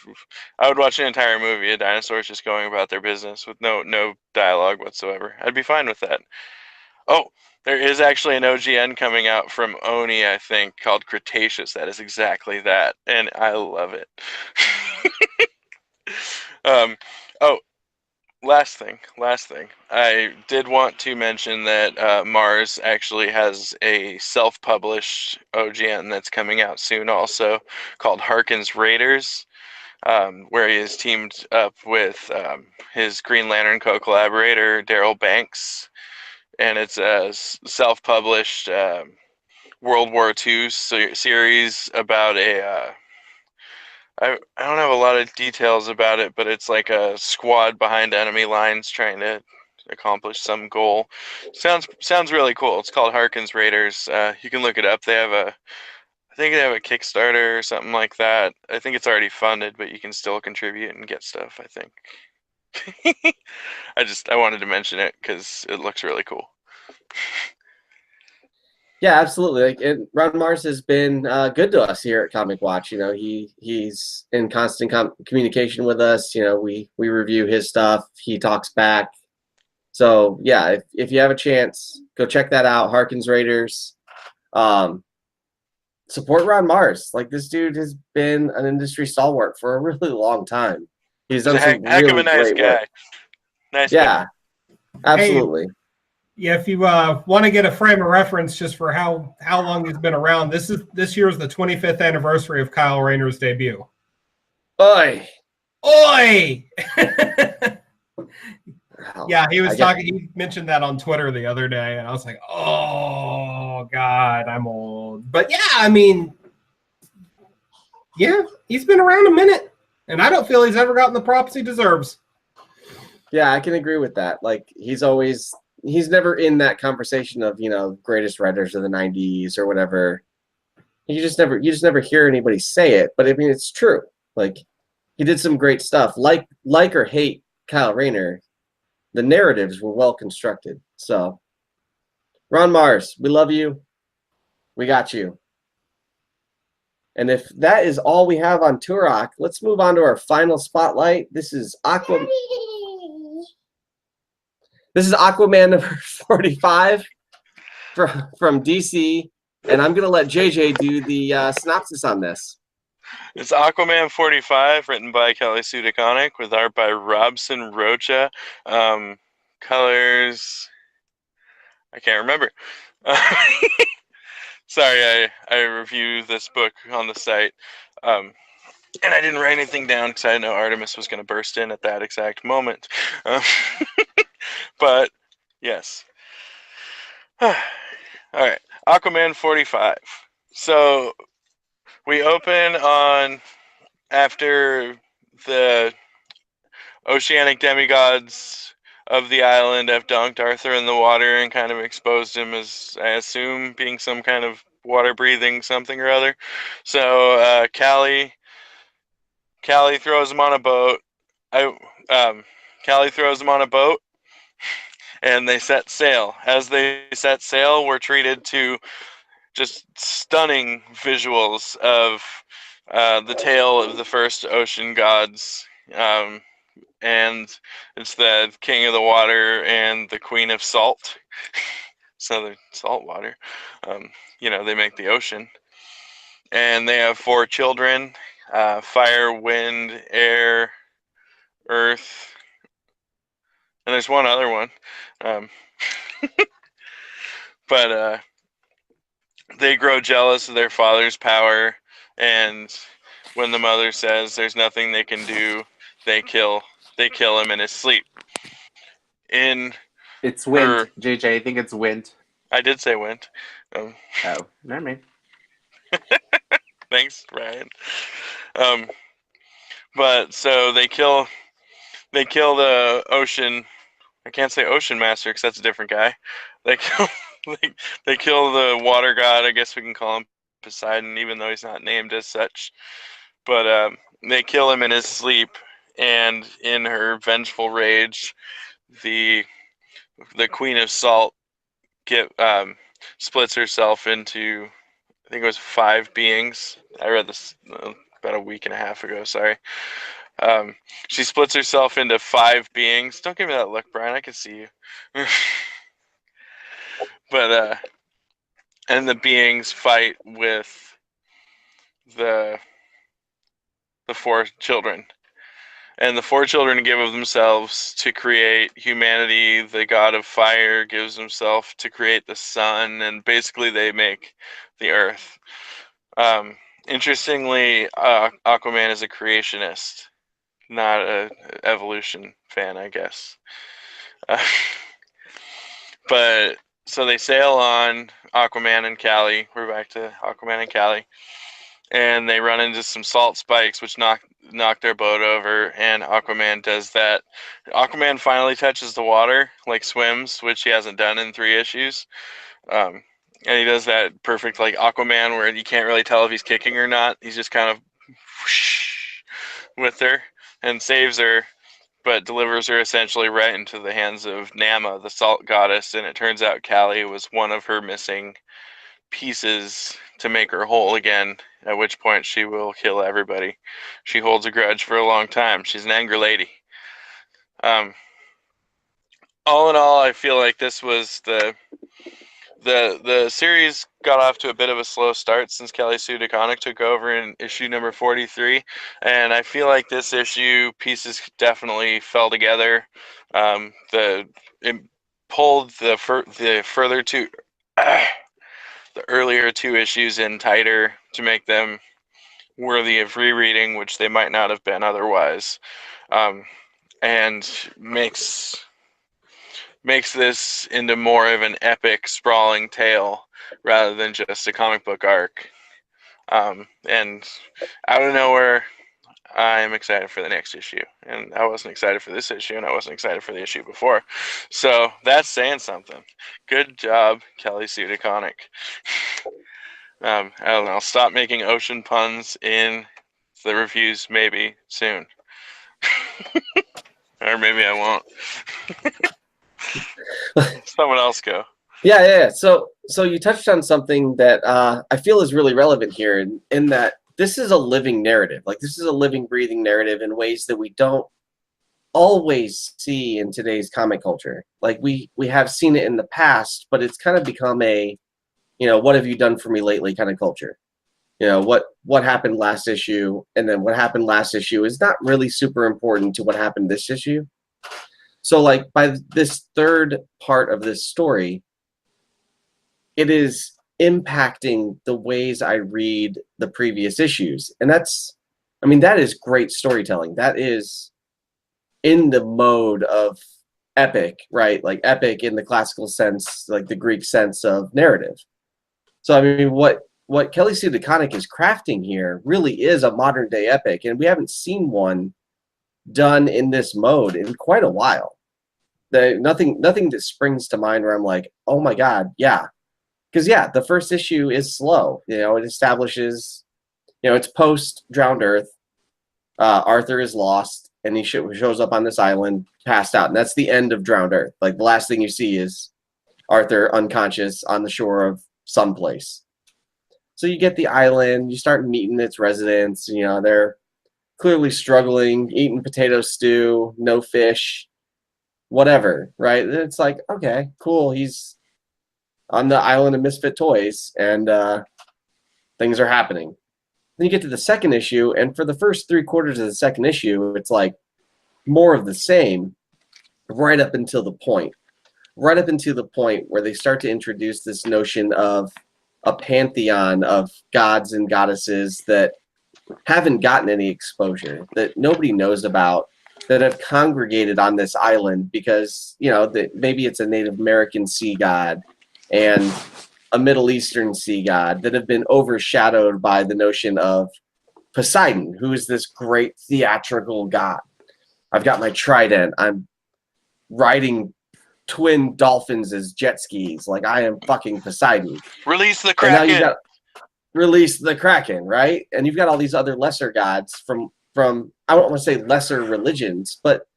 I would watch an entire movie of dinosaurs just going about their business with no dialogue whatsoever. I'd be fine with that. Oh, there is actually an OGN coming out from Oni, I think, called Cretaceous. That is exactly that, and I love it. um, oh, last thing. I did want to mention that Mars actually has a self-published OGN that's coming out soon, also called Harkin's Raiders, where he has teamed up with his Green Lantern co-collaborator Daryl Banks, and it's a self-published World War II series about I don't have a lot of details about it, but it's like a squad behind enemy lines trying to accomplish some goal. Sounds really cool. It's called Harkins Raiders. You can look it up. I think they have a Kickstarter or something like that. I think it's already funded, but you can still contribute and get stuff, I think. I wanted to mention it because it looks really cool. Yeah, absolutely. Ron Mars has been good to us here at Comic Watch. He's in constant communication with us. We review his stuff. He talks back. So yeah, if you have a chance, go check that out. Harkins Raiders. Support Ron Mars. Like, this dude has been an industry stalwart for a really long time. He's done some Heck of really a nice great work. guy. Nice guy. Yeah, absolutely. Yeah, if you want to get a frame of reference just for how long he's been around, this year is the 25th anniversary of Kyle Rayner's debut. Oi! Oi! Wow. Yeah, he was talking. He mentioned that on Twitter the other day, and I was like, "Oh God, I'm old." But yeah, I mean, yeah, he's been around a minute, and I don't feel he's ever gotten the props he deserves. Yeah, I can agree with that. Like, he's never in that conversation of, greatest writers of the 90s or whatever. You just never hear anybody say it, but I mean, it's true. Like, he did some great stuff. Like or hate Kyle Rayner, the narratives were well constructed. So, Ron Mars, we love you. We got you. And if that is all we have on Turok, let's move on to our final spotlight. This is Aquaman number 45 from DC, and I'm going to let JJ do the synopsis on this. It's Aquaman 45, written by Kelly Sue DeConnick, with art by Robson Rocha. Colors, I can't remember. Sorry, I review this book on the site. And I didn't write anything down because I know Artemis was going to burst in at that exact moment. But, yes. All right, Aquaman 45. So, we open on after the oceanic demigods of the island have dunked Arthur in the water and kind of exposed him as, I assume, being some kind of water-breathing something or other. So Callie throws him on a boat. Callie throws him on a boat, and they set sail. As they set sail, we're treated to just stunning visuals of the tale of the first ocean gods. And it's the king of the water and the queen of salt. So the salt water. They make the ocean. And they have 4 children, fire, wind, air, earth. And there's one other one. But they grow jealous of their father's power, and when the mother says there's nothing they can do, they kill him in his sleep. It's wind, JJ. I think it's wind. I did say wind. Oh, never mind. Thanks, Ryan. But so they kill the ocean. I can't say ocean master because that's a different guy. They kill they kill the water god. I guess we can call him Poseidon, even though he's not named as such. But they kill him in his sleep, and in her vengeful rage, the Queen of Salt splits herself into, I think it was 5 beings. I read this about a week and a half ago. Sorry. She splits herself into 5 beings. Don't give me that look, Brian. I can see you. But and the beings fight with the 4 children. And the 4 children give of themselves to create humanity. The god of fire gives himself to create the sun, and basically they make the earth. Interestingly, Aquaman is a creationist, not an evolution fan, I guess. But so they sail on, Aquaman and Callie. We're back to Aquaman and Callie. and they run into some salt spikes, which knock their boat over, and Aquaman does that. Aquaman finally touches the water, like swims, which he hasn't done in 3 issues. And he does that perfect, like Aquaman, where you can't really tell if he's kicking or not. He's just kind of whoosh with her and saves her, but delivers her essentially right into the hands of Nama, the salt goddess. And it turns out Callie was one of her missing pieces to make her whole again, at which point she will kill everybody. She holds a grudge for a long time. She's an angry lady. All in all, I feel like this was the series got off to a bit of a slow start since Kelly Sue DeConnick took over in issue number 43, and I feel like this issue pieces definitely fell together. It pulled the further two, the earlier 2 issues in tighter to make them worthy of rereading, which they might not have been otherwise, and makes this into more of an epic, sprawling tale rather than just a comic book arc. And out of nowhere, I'm excited for the next issue. And I wasn't excited for this issue, and I wasn't excited for the issue before. So that's saying something. Good job, Kelly Sue DeConnick. I don't know. I'll stop making ocean puns in the reviews maybe soon. Or maybe I won't. Someone else go. Yeah. So you touched on something that I feel is really relevant here, in that this is a living narrative. Like, this is a living, breathing narrative in ways that we don't always see in today's comic culture. Like, we have seen it in the past, but it's kind of become a, what have you done for me lately kind of culture. What happened last issue, and then what happened last issue is not really super important to what happened this issue. So, like, by this third part of this story, it is impacting the ways I read the previous issues. And that is great storytelling. That is in the mode of epic, right? Like, epic in the classical sense, like the Greek sense of narrative. So, I mean, what Kelly Sue DeConnick is crafting here really is a modern day epic. And we haven't seen one done in this mode in quite a while. Nothing that springs to mind where I'm like, oh my God, yeah. Because, yeah, the first issue is slow. It establishes, it's post Drowned Earth. Arthur is lost, and he shows up on this island, passed out. And that's the end of Drowned Earth. Like, the last thing you see is Arthur unconscious on the shore of someplace. So you get the island, you start meeting its residents. They're clearly struggling, eating potato stew, no fish, whatever, right? And it's like, okay, cool. He's on the island of misfit toys, and things are happening. Then you get to the second issue, and for the first 3/4 of the second issue, it's like more of the same, right up until the point where they start to introduce this notion of a pantheon of gods and goddesses that haven't gotten any exposure, that nobody knows about, that have congregated on this island because, that maybe it's a Native American sea god and a Middle Eastern sea god that have been overshadowed by the notion of Poseidon, who is this great theatrical god. I've got my trident. I'm riding twin dolphins as jet skis. Like, I am fucking Poseidon. Release the Kraken. And now you got release the Kraken, right? And you've got all these other lesser gods from I don't want to say lesser religions, but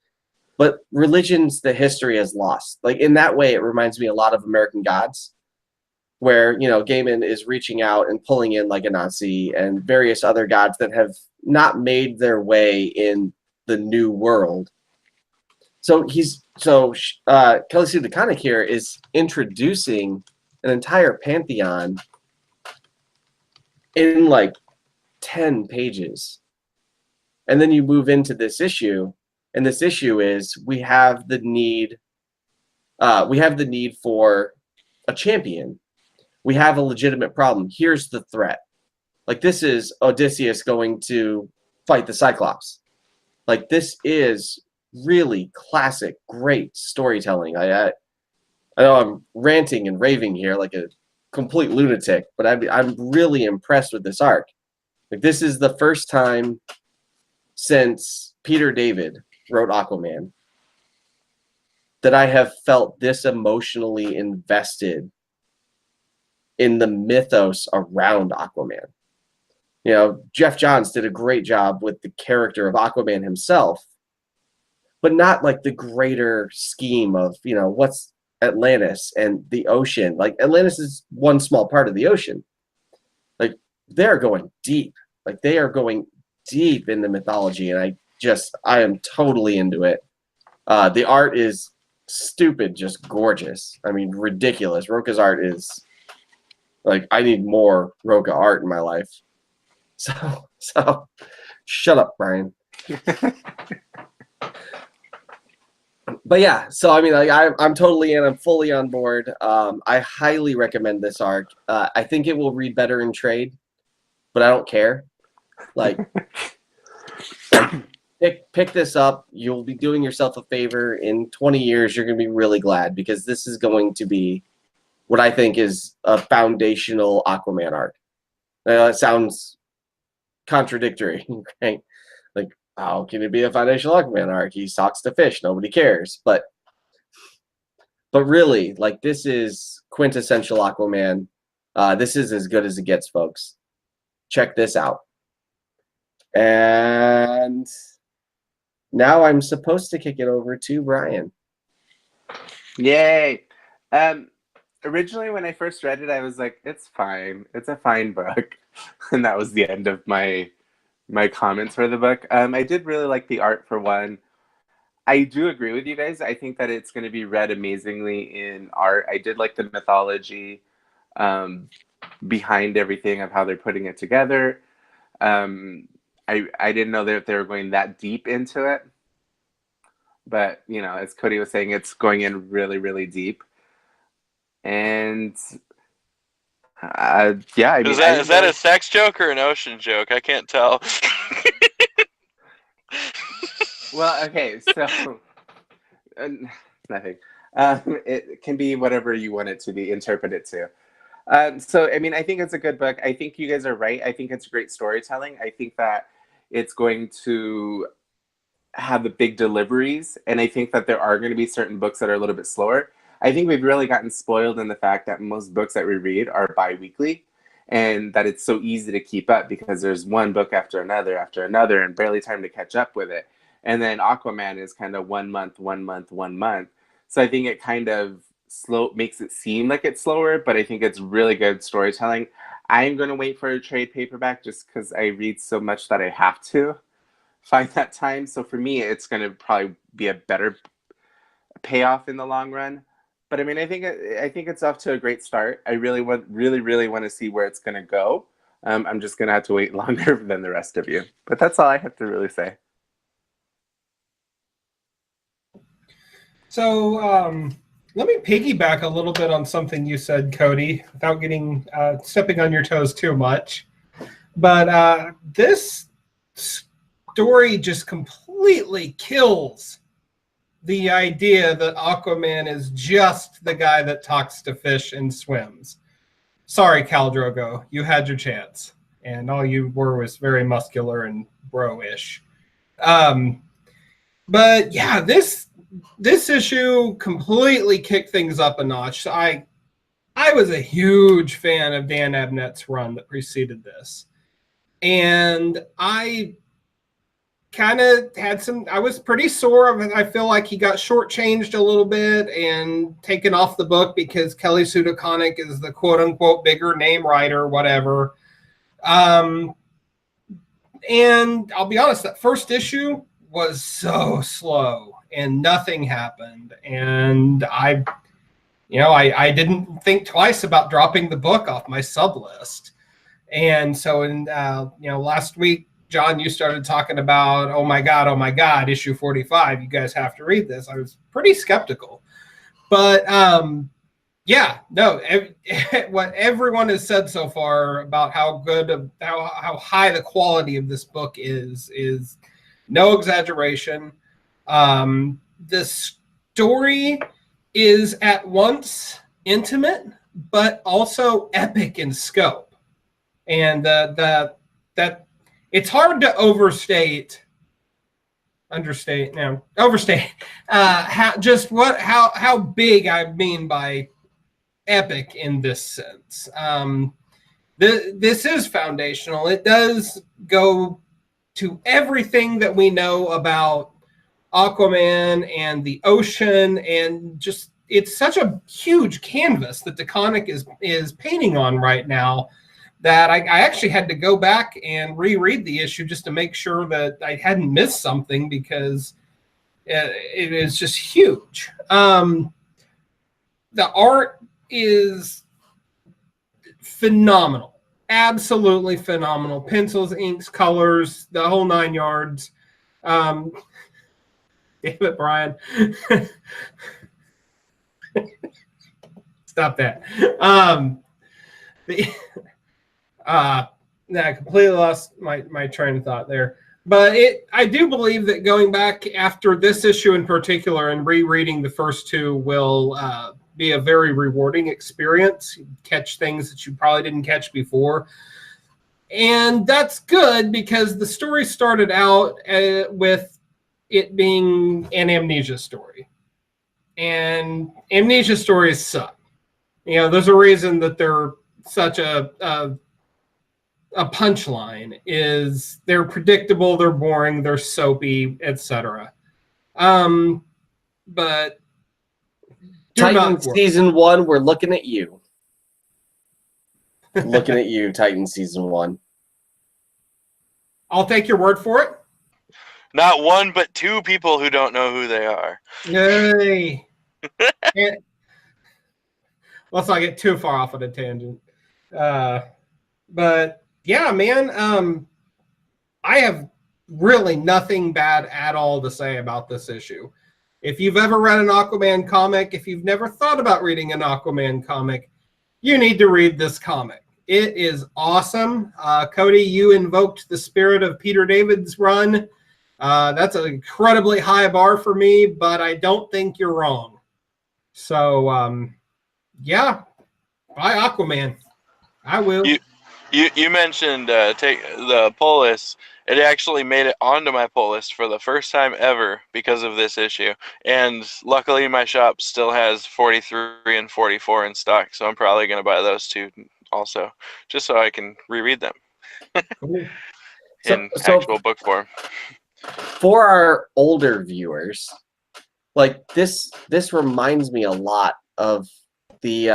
religions that history has lost. Like, in that way, it reminds me a lot of American Gods, where, Gaiman is reaching out and pulling in like Anansi and various other gods that have not made their way in the new world. So Kelly Sue DeConnick here is introducing an entire pantheon in like 10 pages. And then you move into this issue, and this issue is we have the need for a champion. We have a legitimate problem. Here's the threat. Like, this is Odysseus going to fight the Cyclops. Like, this is really classic, great storytelling. I know I'm ranting and raving here like a complete lunatic, but I'm really impressed with this arc. Like, this is the first time since Peter David wrote Aquaman that I have felt this emotionally invested in the mythos around Aquaman. You know, Jeff Johns did a great job with the character of Aquaman himself, but not like the greater scheme of, you know, what's Atlantis and the ocean. Like, Atlantis is one small part of the ocean. Like, they're going deep. Like, they are going deep in the mythology, and I am totally into it. The art is stupid, just gorgeous. I mean, ridiculous. Roca's art is, like, I need more Roca art in my life. So shut up, Brian. But yeah, so I mean, like, I'm totally in. I'm fully on board. I highly recommend this arc. I think it will read better in trade, but I don't care. Like, pick this up. You'll be doing yourself a favor. In 20 years, you're going to be really glad, because this is going to be what I think is a foundational Aquaman arc. It sounds contradictory, right? Like, how can it be a foundational Aquaman arc? He talks to fish. Nobody cares. But really, like, this is quintessential Aquaman. This is as good as it gets, folks. Check this out. And now I'm supposed to kick it over to Brian. Yay! Originally, when I first read it, I was like, "It's fine. It's a fine book," and that was the end of my comments for the book. I did really like the art, for one. I do agree with you guys. I think that it's going to be read amazingly in art. I did like the mythology behind everything of how they're putting it together. I didn't know that they were going that deep into it, but you know, as Cody was saying, it's going in really, really deep. And yeah, I mean, is that a sex joke or an ocean joke? I can't tell. Well, okay, so nothing. It can be whatever you want it to be interpreted to. So, I mean, I think it's a good book. I think you guys are right. I think it's great storytelling. I think that it's going to have the big deliveries, and I think that there are going to be certain books that are a little bit slower. I think we've really gotten spoiled in the fact that most books that we read are bi-weekly, and that it's so easy to keep up because there's one book after another, and barely time to catch up with it. And then Aquaman is kind of 1 month, 1 month, 1 month. So I think it kind of makes it seem like it's slower, but I think it's really good storytelling. I'm going to wait for a trade paperback just because I read so much that I have to find that time. So for me, it's going to probably be a better payoff in the long run. But I mean, I think it's off to a great start. I really want to see where it's going to go. I'm just going to have to wait longer than the rest of you. But that's all I have to really say. So let me piggyback a little bit on something you said, Cody, without getting stepping on your toes too much. But this story just completely kills the idea that Aquaman is just the guy that talks to fish and swims. Sorry, Khal Drogo, you had your chance, and all you were was very muscular and bro-ish. But yeah, this issue completely kicked things up a notch. So I was a huge fan of Dan Abnett's run that preceded this, and I kind of had I was pretty sore of it. I feel like he got shortchanged a little bit and taken off the book because Kelly Sue DeConnick is the quote unquote bigger name writer, whatever. And I'll be honest, that first issue was so slow and nothing happened. And I didn't think twice about dropping the book off my sub list. And so last week, John, you started talking about, oh my God, issue 45. You guys have to read this. I was pretty skeptical. But what everyone has said so far about how good, how high the quality of this book is no exaggeration. The story is at once intimate, but also epic in scope. And the that it's hard to overstate how big I mean by epic in this sense. This is foundational. It does go to everything that we know about Aquaman and the ocean, and just it's such a huge canvas that DeConnick is painting on right now that I actually had to go back and reread the issue just to make sure that I hadn't missed something, because it is just huge. The art is phenomenal, absolutely phenomenal. Pencils, inks, colors, the whole 9 yards. Damn it, Brian. Stop that. I completely lost my train of thought there. But I do believe that going back after this issue in particular and rereading the first two will be a very rewarding experience. You catch things that you probably didn't catch before. And that's good, because the story started out with it being an amnesia story. And amnesia stories suck. You know, there's a reason that they're such a punchline. Is they're predictable, they're boring, they're soapy, etc. But Titan season 1, we're looking at you. Looking at you, Titan season 1. I'll take your word for it. Not one, but two people who don't know who they are. Yay. Let's not get too far off on a tangent. But yeah, man, I have really nothing bad at all to say about this issue. If you've ever read an Aquaman comic, if you've never thought about reading an Aquaman comic, you need to read this comic. It is awesome. Cody, you invoked the spirit of Peter David's run. That's an incredibly high bar for me, but I don't think you're wrong. So, yeah, buy Aquaman. I will. You mentioned take the pull list. It actually made it onto my pull list for the first time ever because of this issue. And luckily my shop still has 43 and 44 in stock, so I'm probably going to buy those two also, just so I can reread them in actual book form. For our older viewers, like this reminds me a lot of the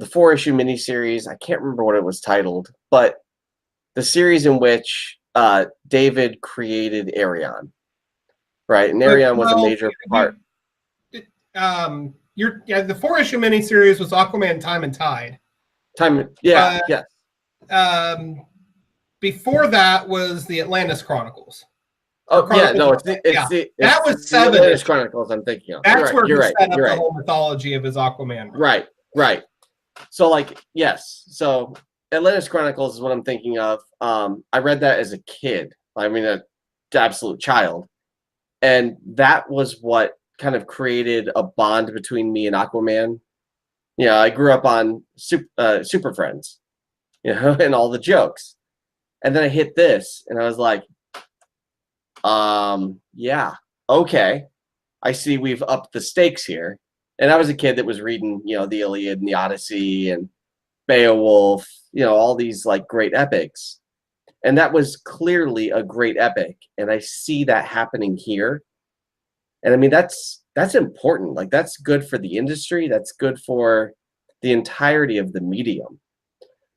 4-issue miniseries. I can't remember what it was titled, but the series in which David created Arion, right? And Arion was a major part. The 4-issue miniseries was Aquaman Time and Tide. Yes. Before that was the Atlantis Chronicles. Oh yeah, no, that was 7 Atlantis Chronicles. I'm thinking of. That's where he set up the whole mythology of his Aquaman. Right. So yes. So Atlantis Chronicles is what I'm thinking of. I read that as a kid. I mean, an absolute child, and that was what kind of created a bond between me and Aquaman. Yeah, I grew up on Super Friends, and all the jokes, and then I hit this, and I was like, yeah, okay, I see we've upped the stakes here. And I was a kid that was reading, the Iliad and the Odyssey and Beowulf, all these like great epics. And that was clearly a great epic. And I see that happening here. And I mean, that's important. Like, that's good for the industry. That's good for the entirety of the medium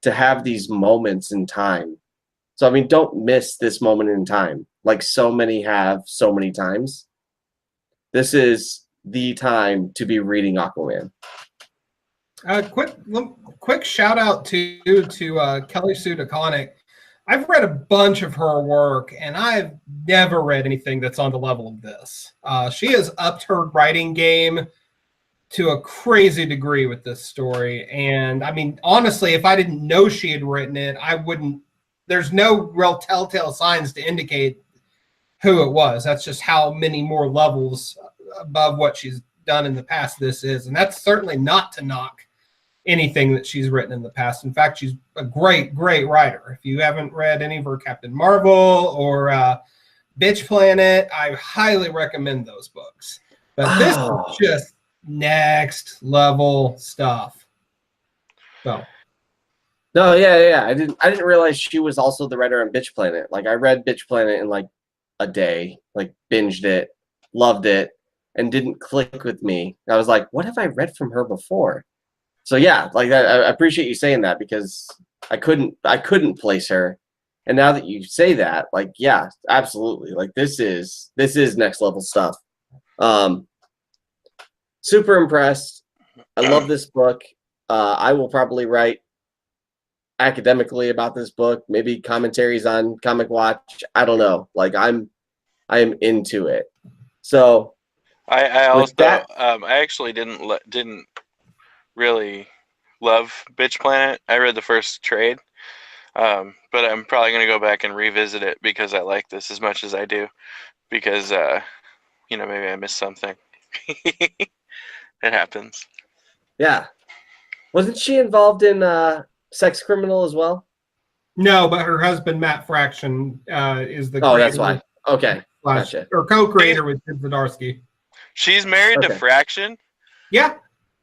to have these moments in time. So, I mean, don't miss this moment in time, like so many have so many times. This is the time to be reading Aquaman. Quick shout out to Kelly Sue DeConnick. I've read a bunch of her work, and I've never read anything that's on the level of this. She has upped her writing game to a crazy degree with this story. And I mean, honestly, if I didn't know she had written it, I wouldn't. There's no real telltale signs to indicate who it was. That's just how many more levels above what she's done in the past this is. And that's certainly not to knock anything that she's written in the past. In fact, she's a great, great writer. If you haven't read any of her Captain Marvel or Bitch Planet, I highly recommend those books. But this is just next level stuff. So. No, yeah. I didn't realize she was also the writer on Bitch Planet. Like, I read Bitch Planet in like a day, like binged it, loved it, and didn't click with me. I was like, what have I read from her before? So yeah, like I appreciate you saying that, because I couldn't place her. And now that you say that, like, yeah, absolutely. Like, this is next level stuff. Super impressed. I love this book. I will probably write academically about this book, maybe commentaries on Comic Watch. I don't know. Like, I am into it. So I also I actually didn't really love Bitch Planet. I read the first trade, but I'm probably gonna go back and revisit it because I like this as much as I do. Because maybe I missed something. It happens. Yeah, wasn't she involved in Sex Criminal as well? No, but her husband Matt Fraction is the creator. Oh, that's why. Okay, gotcha. Or co-creator with Sid Zdarsky. She's married to Fraction? Yeah.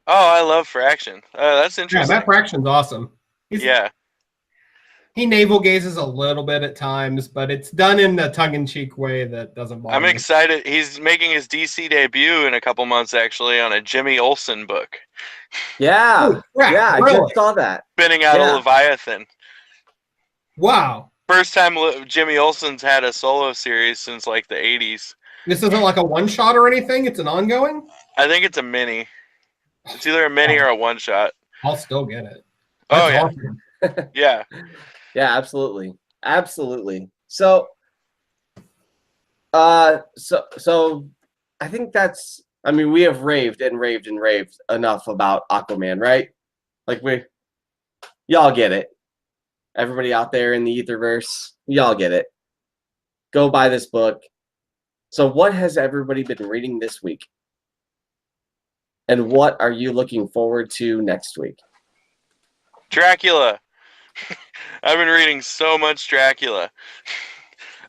Oh, I love Fraction. That's interesting. Yeah, Matt Fraction's awesome. He navel gazes a little bit at times, but it's done in a tongue-in-cheek way that doesn't bother me. I'm excited. He's making his DC debut in a couple months, actually, on a Jimmy Olsen book. Yeah. Ooh, yeah, I just saw that. Spinning out a Leviathan. Wow. First time Jimmy Olsen's had a solo series since, like, the 80s. This isn't like a one-shot or anything? It's an ongoing? I think it's a mini. It's either a mini or a one-shot. I'll still get it. That's awesome. Yeah. Yeah, absolutely. So I think that's, I mean, we have raved enough about Aquaman, right? Like, y'all get it. Everybody out there in the Etherverse, y'all get it. Go buy this book. So what has everybody been reading this week? And what are you looking forward to next week? Dracula. I've been reading so much Dracula.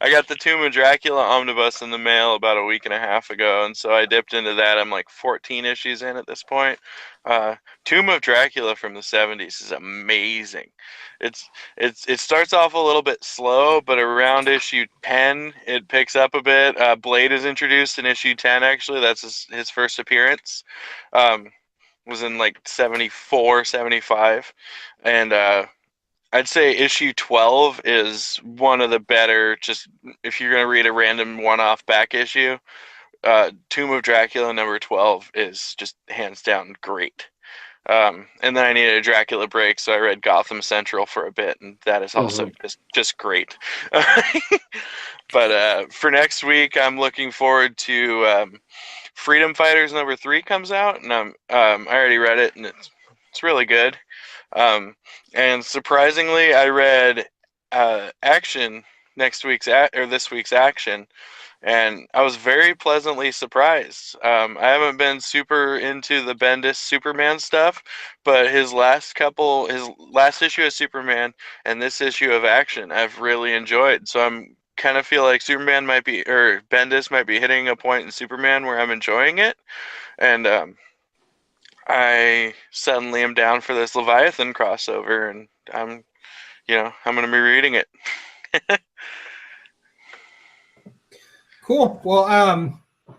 I got the Tomb of Dracula omnibus in the mail about a week and a half ago, and so I dipped into that. I'm like 14 issues in at this point. Tomb of Dracula from the 70s is amazing. It starts off a little bit slow, but around issue 10, it picks up a bit. Blade is introduced in issue 10, actually. That's his first appearance. Was in like 74, 75. And I'd say issue 12 is one of the better, just if you're going to read a random one-off back issue, Tomb of Dracula number 12 is just hands down great. And then I needed a Dracula break, so I read Gotham Central for a bit, and that is also just great. But for next week, I'm looking forward to Freedom Fighters number 3 comes out, and I already read it, and it's really good. And surprisingly, I read Action this week's Action, and I was very pleasantly surprised. I haven't been super into the Bendis Superman stuff, but his last issue of Superman and this issue of Action, I've really enjoyed. So I'm kind of feel like Bendis might be hitting a point in Superman where I'm enjoying it, and I suddenly am down for this Leviathan crossover, and I'm going to be reading it. Cool. Well,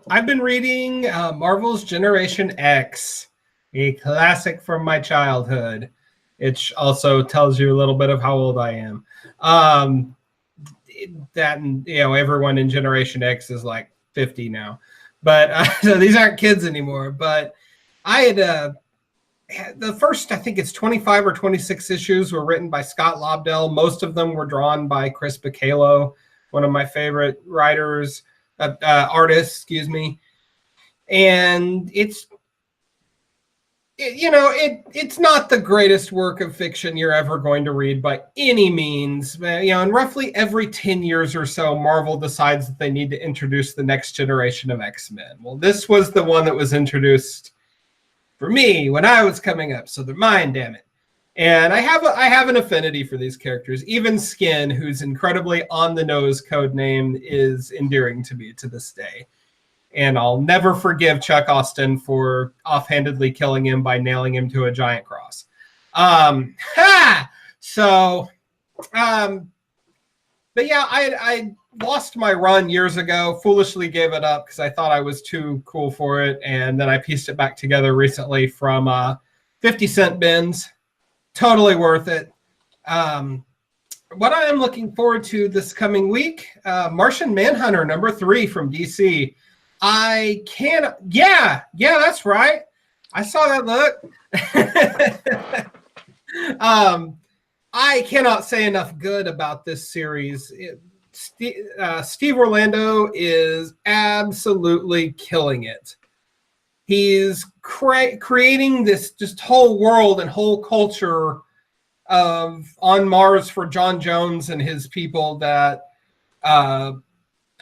I've been reading Marvel's Generation X, a classic from my childhood. It also tells you a little bit of how old I am. Everyone in Generation X is like 50 now, but so these aren't kids anymore. But I had the first, I think it's 25 or 26 issues were written by Scott Lobdell. Most of them were drawn by Chris Bacalo, one of my favorite artists, excuse me. And it's not the greatest work of fiction you're ever going to read by any means. And roughly every 10 years or so, Marvel decides that they need to introduce the next generation of X-Men. Well, this was the one that was introduced for me when I was coming up. So they're mine, damn it. And I have an affinity for these characters. Even Skin, whose incredibly on the nose code name is endearing to me to this day. And I'll never forgive Chuck Austin for offhandedly killing him by nailing him to a giant cross. So, but yeah, I lost my run years ago, foolishly gave it up because I thought I was too cool for it. And then I pieced it back together recently from 50-cent bins. Totally worth it. What I am looking forward to this coming week, Martian Manhunter #3 from DC. I can't. Yeah, that's right. I saw that look. I cannot say enough good about this series. Steve Orlando is absolutely killing it. He's creating this just whole world and whole culture of on Mars for John Jones and his people that on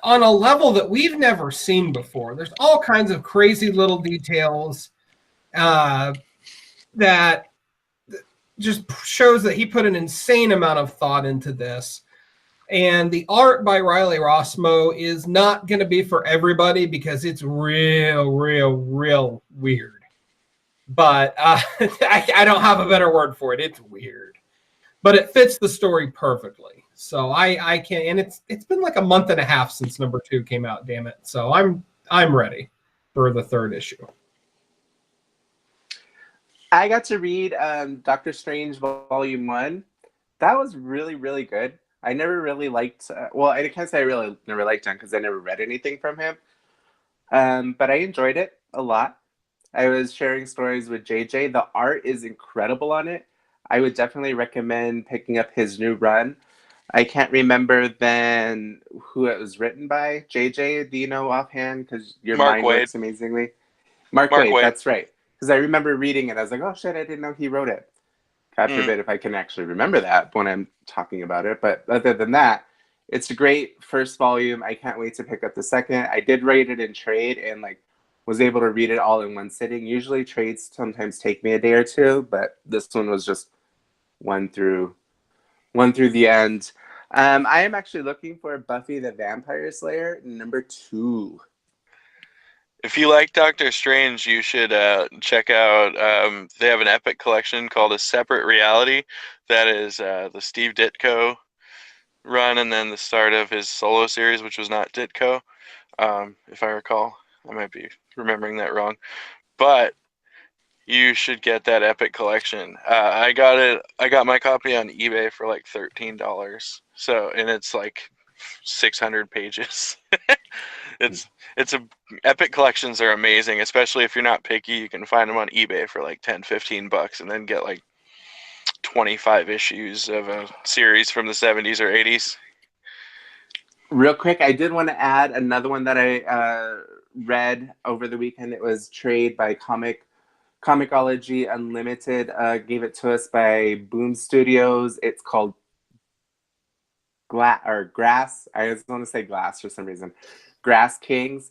a level that we've never seen before. There's all kinds of crazy little details that just shows that he put an insane amount of thought into this. And the art by Riley Rossmo is not going to be for everybody because it's real weird. But I don't have a better word for it. It's weird. But it fits the story perfectly. So I can't, and it's been like a month and a half since #2 came out, damn it. So I'm ready for the 3rd issue. I got to read Doctor Strange Volume 1. That was really good. I never really liked, I can't say I really never liked him because I never read anything from him. But I enjoyed it a lot. I was sharing stories with JJ. The art is incredible on it. I would definitely recommend picking up his new run. I can't remember then who it was written by. JJ, do you know offhand? Because your mind works amazingly. Mark Waid, that's right. Because I remember reading it. I was like, oh shit, I didn't know he wrote it. God forbid if I can actually remember that when I'm talking about it. But other than that, it's a great first volume. I can't wait to pick up the second. I did rate it in trade and was able to read it all in one sitting. Usually trades sometimes take me a day or two, but this one was just one through the end. I am actually looking for Buffy the Vampire Slayer #2. If you like Doctor Strange, you should check out, they have an epic collection called A Separate Reality. That is the Steve Ditko run and then the start of his solo series, which was not Ditko, if I recall. I might be remembering that wrong. But you should get that epic collection. I got my copy on eBay for like $13. So, and it's like 600 pages. It's epic collections are amazing, especially if you're not picky. You can find them on eBay for like $10-15 and then get like 25 issues of a series from the 70s or 80s. Real quick, I did want to add another one that I read over the weekend. It was trade by Comixology Unlimited. Gave it to us by Boom Studios. It's called Grass. I just want to say Glass for some reason. Grass Kings.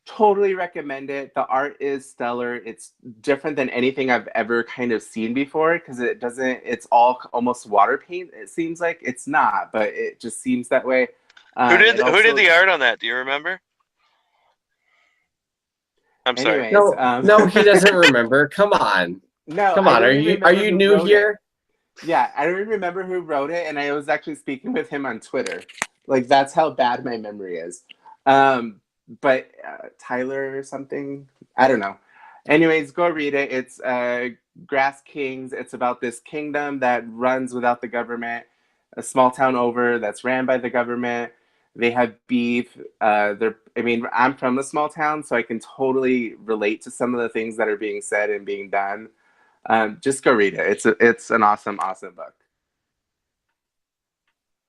Totally recommend it. The art is stellar. It's different than anything I've ever kind of seen before because it's all almost water paint. It seems like it's not, but it just seems that way. Who did the art on that? Do you remember? I'm sorry. No, he doesn't remember. Come on. No, come on. Are you new here? Yeah, I don't remember who wrote it, and I was actually speaking with him on Twitter. Like that's how bad my memory is. But Tyler or something, I don't know. Anyways, go read it. It's Grass Kings. It's about this kingdom that runs without the government, a small town over that's ran by the government. They have beef. I'm from a small town, so I can totally relate to some of the things that are being said and being done. Just go read it. It's an awesome book.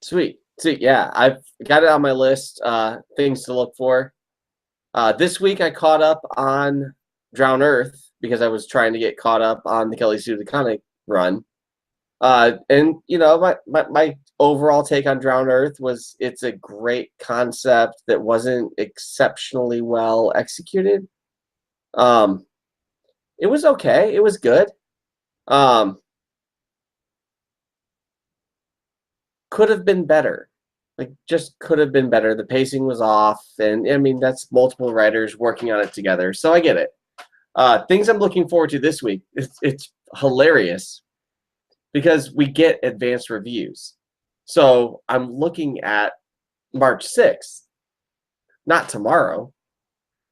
Sweet. Yeah, I've got it on my list. Things to look for. This week I caught up on Drown Earth because I was trying to get caught up on the Kelly Sue the Comic run. And my overall take on Drown Earth was it's a great concept that wasn't exceptionally well executed. It was okay. It was good. Could have been better. Like, just could have been better. The pacing was off, and I mean, that's multiple writers working on it together, so I get it. Things I'm looking forward to this week. It's hilarious because we get advanced reviews. So I'm looking at March 6th, not tomorrow.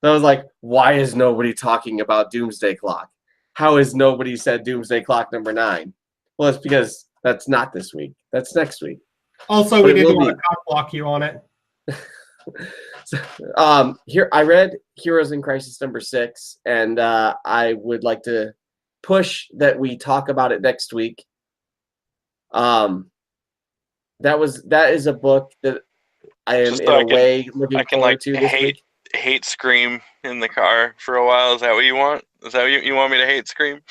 So I was like, why is nobody talking about Doomsday Clock? How has nobody said Doomsday Clock number 9? Well, it's because that's not this week. That's next week. Also, But we it didn't will want be. to cock block you on it. Here I read Heroes in Crisis number 6, and I would like to push that we talk about it next week. That is a book that I am Just in so a way looking I can forward to this week. hate Scream in the car for a while. Is that what you want? Is that what you want me to hate Scream?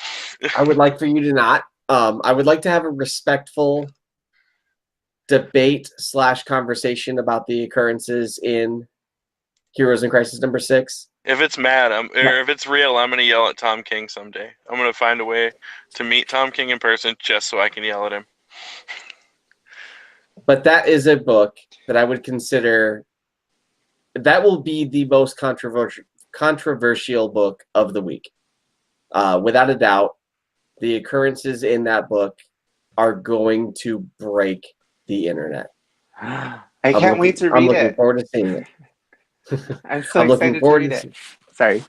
I would like for you to not. I would like to have a respectful debate / conversation about the occurrences in Heroes in Crisis number 6. If it's mad, or if it's real, I'm gonna yell at Tom King someday. I'm gonna find a way to meet Tom King in person just so I can yell at him. But that is a book that I would consider. That will be the most controversial book of the week, without a doubt. The occurrences in that book are going to break the internet. I can't wait to read I'm looking it. forward to seeing it. I'm so I'm looking excited to forward read to it. Sorry.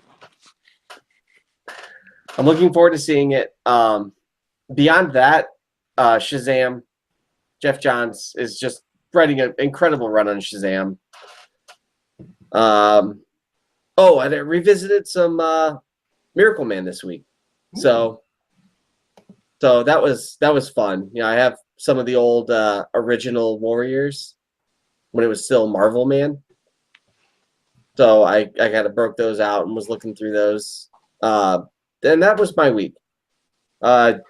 I'm looking forward to seeing it. Beyond that, Shazam, Jeff Johns is just writing an incredible run on Shazam. And I revisited some Miracle Man this week, so that was fun. You know, I have some of the old original Warriors when it was still Marvel Man, so I kind of broke those out and was looking through those. And that was my week. I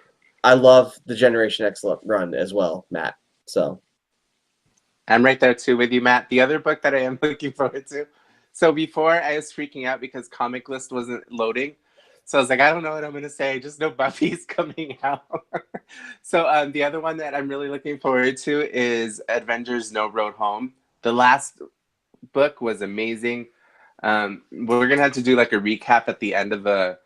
love the Generation X run as well, Matt. So I'm right there too with you, Matt. The other book that I am looking forward to. So before I was freaking out because Comic List wasn't loading. So I was like, I don't know what I'm going to say. I just know Buffy's coming out. So the other one that I'm really looking forward to is Avengers No Road Home. The last book was amazing. We're going to have to do like a recap at the end of the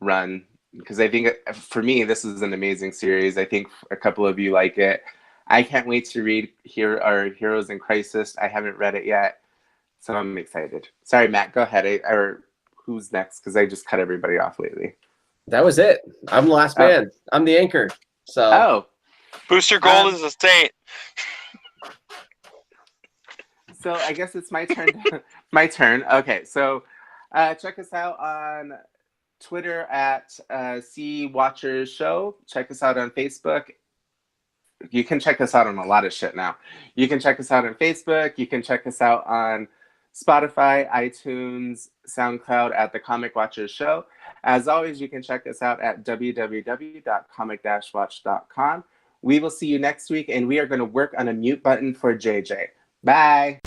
run, because I think for me, this is an amazing series. I think a couple of you like it. I can't wait to read Heroes in Crisis. I haven't read it yet, so I'm excited. Sorry, Matt, go ahead. Or who's next? Because I just cut everybody off lately. that was it. I'm the last man. I'm the anchor. So Booster Gold is a saint. So I guess it's my turn. My turn. Okay, so check us out on Twitter at Sea Watchers Show. Check us out on Facebook. You can check us out on a lot of shit now. You can check us out on Facebook. You can check us out on Spotify, iTunes, SoundCloud at The Comic Watchers Show. As always, you can check us out at www.comic-watch.com. We will see you next week, and we are going to work on a mute button for JJ. Bye.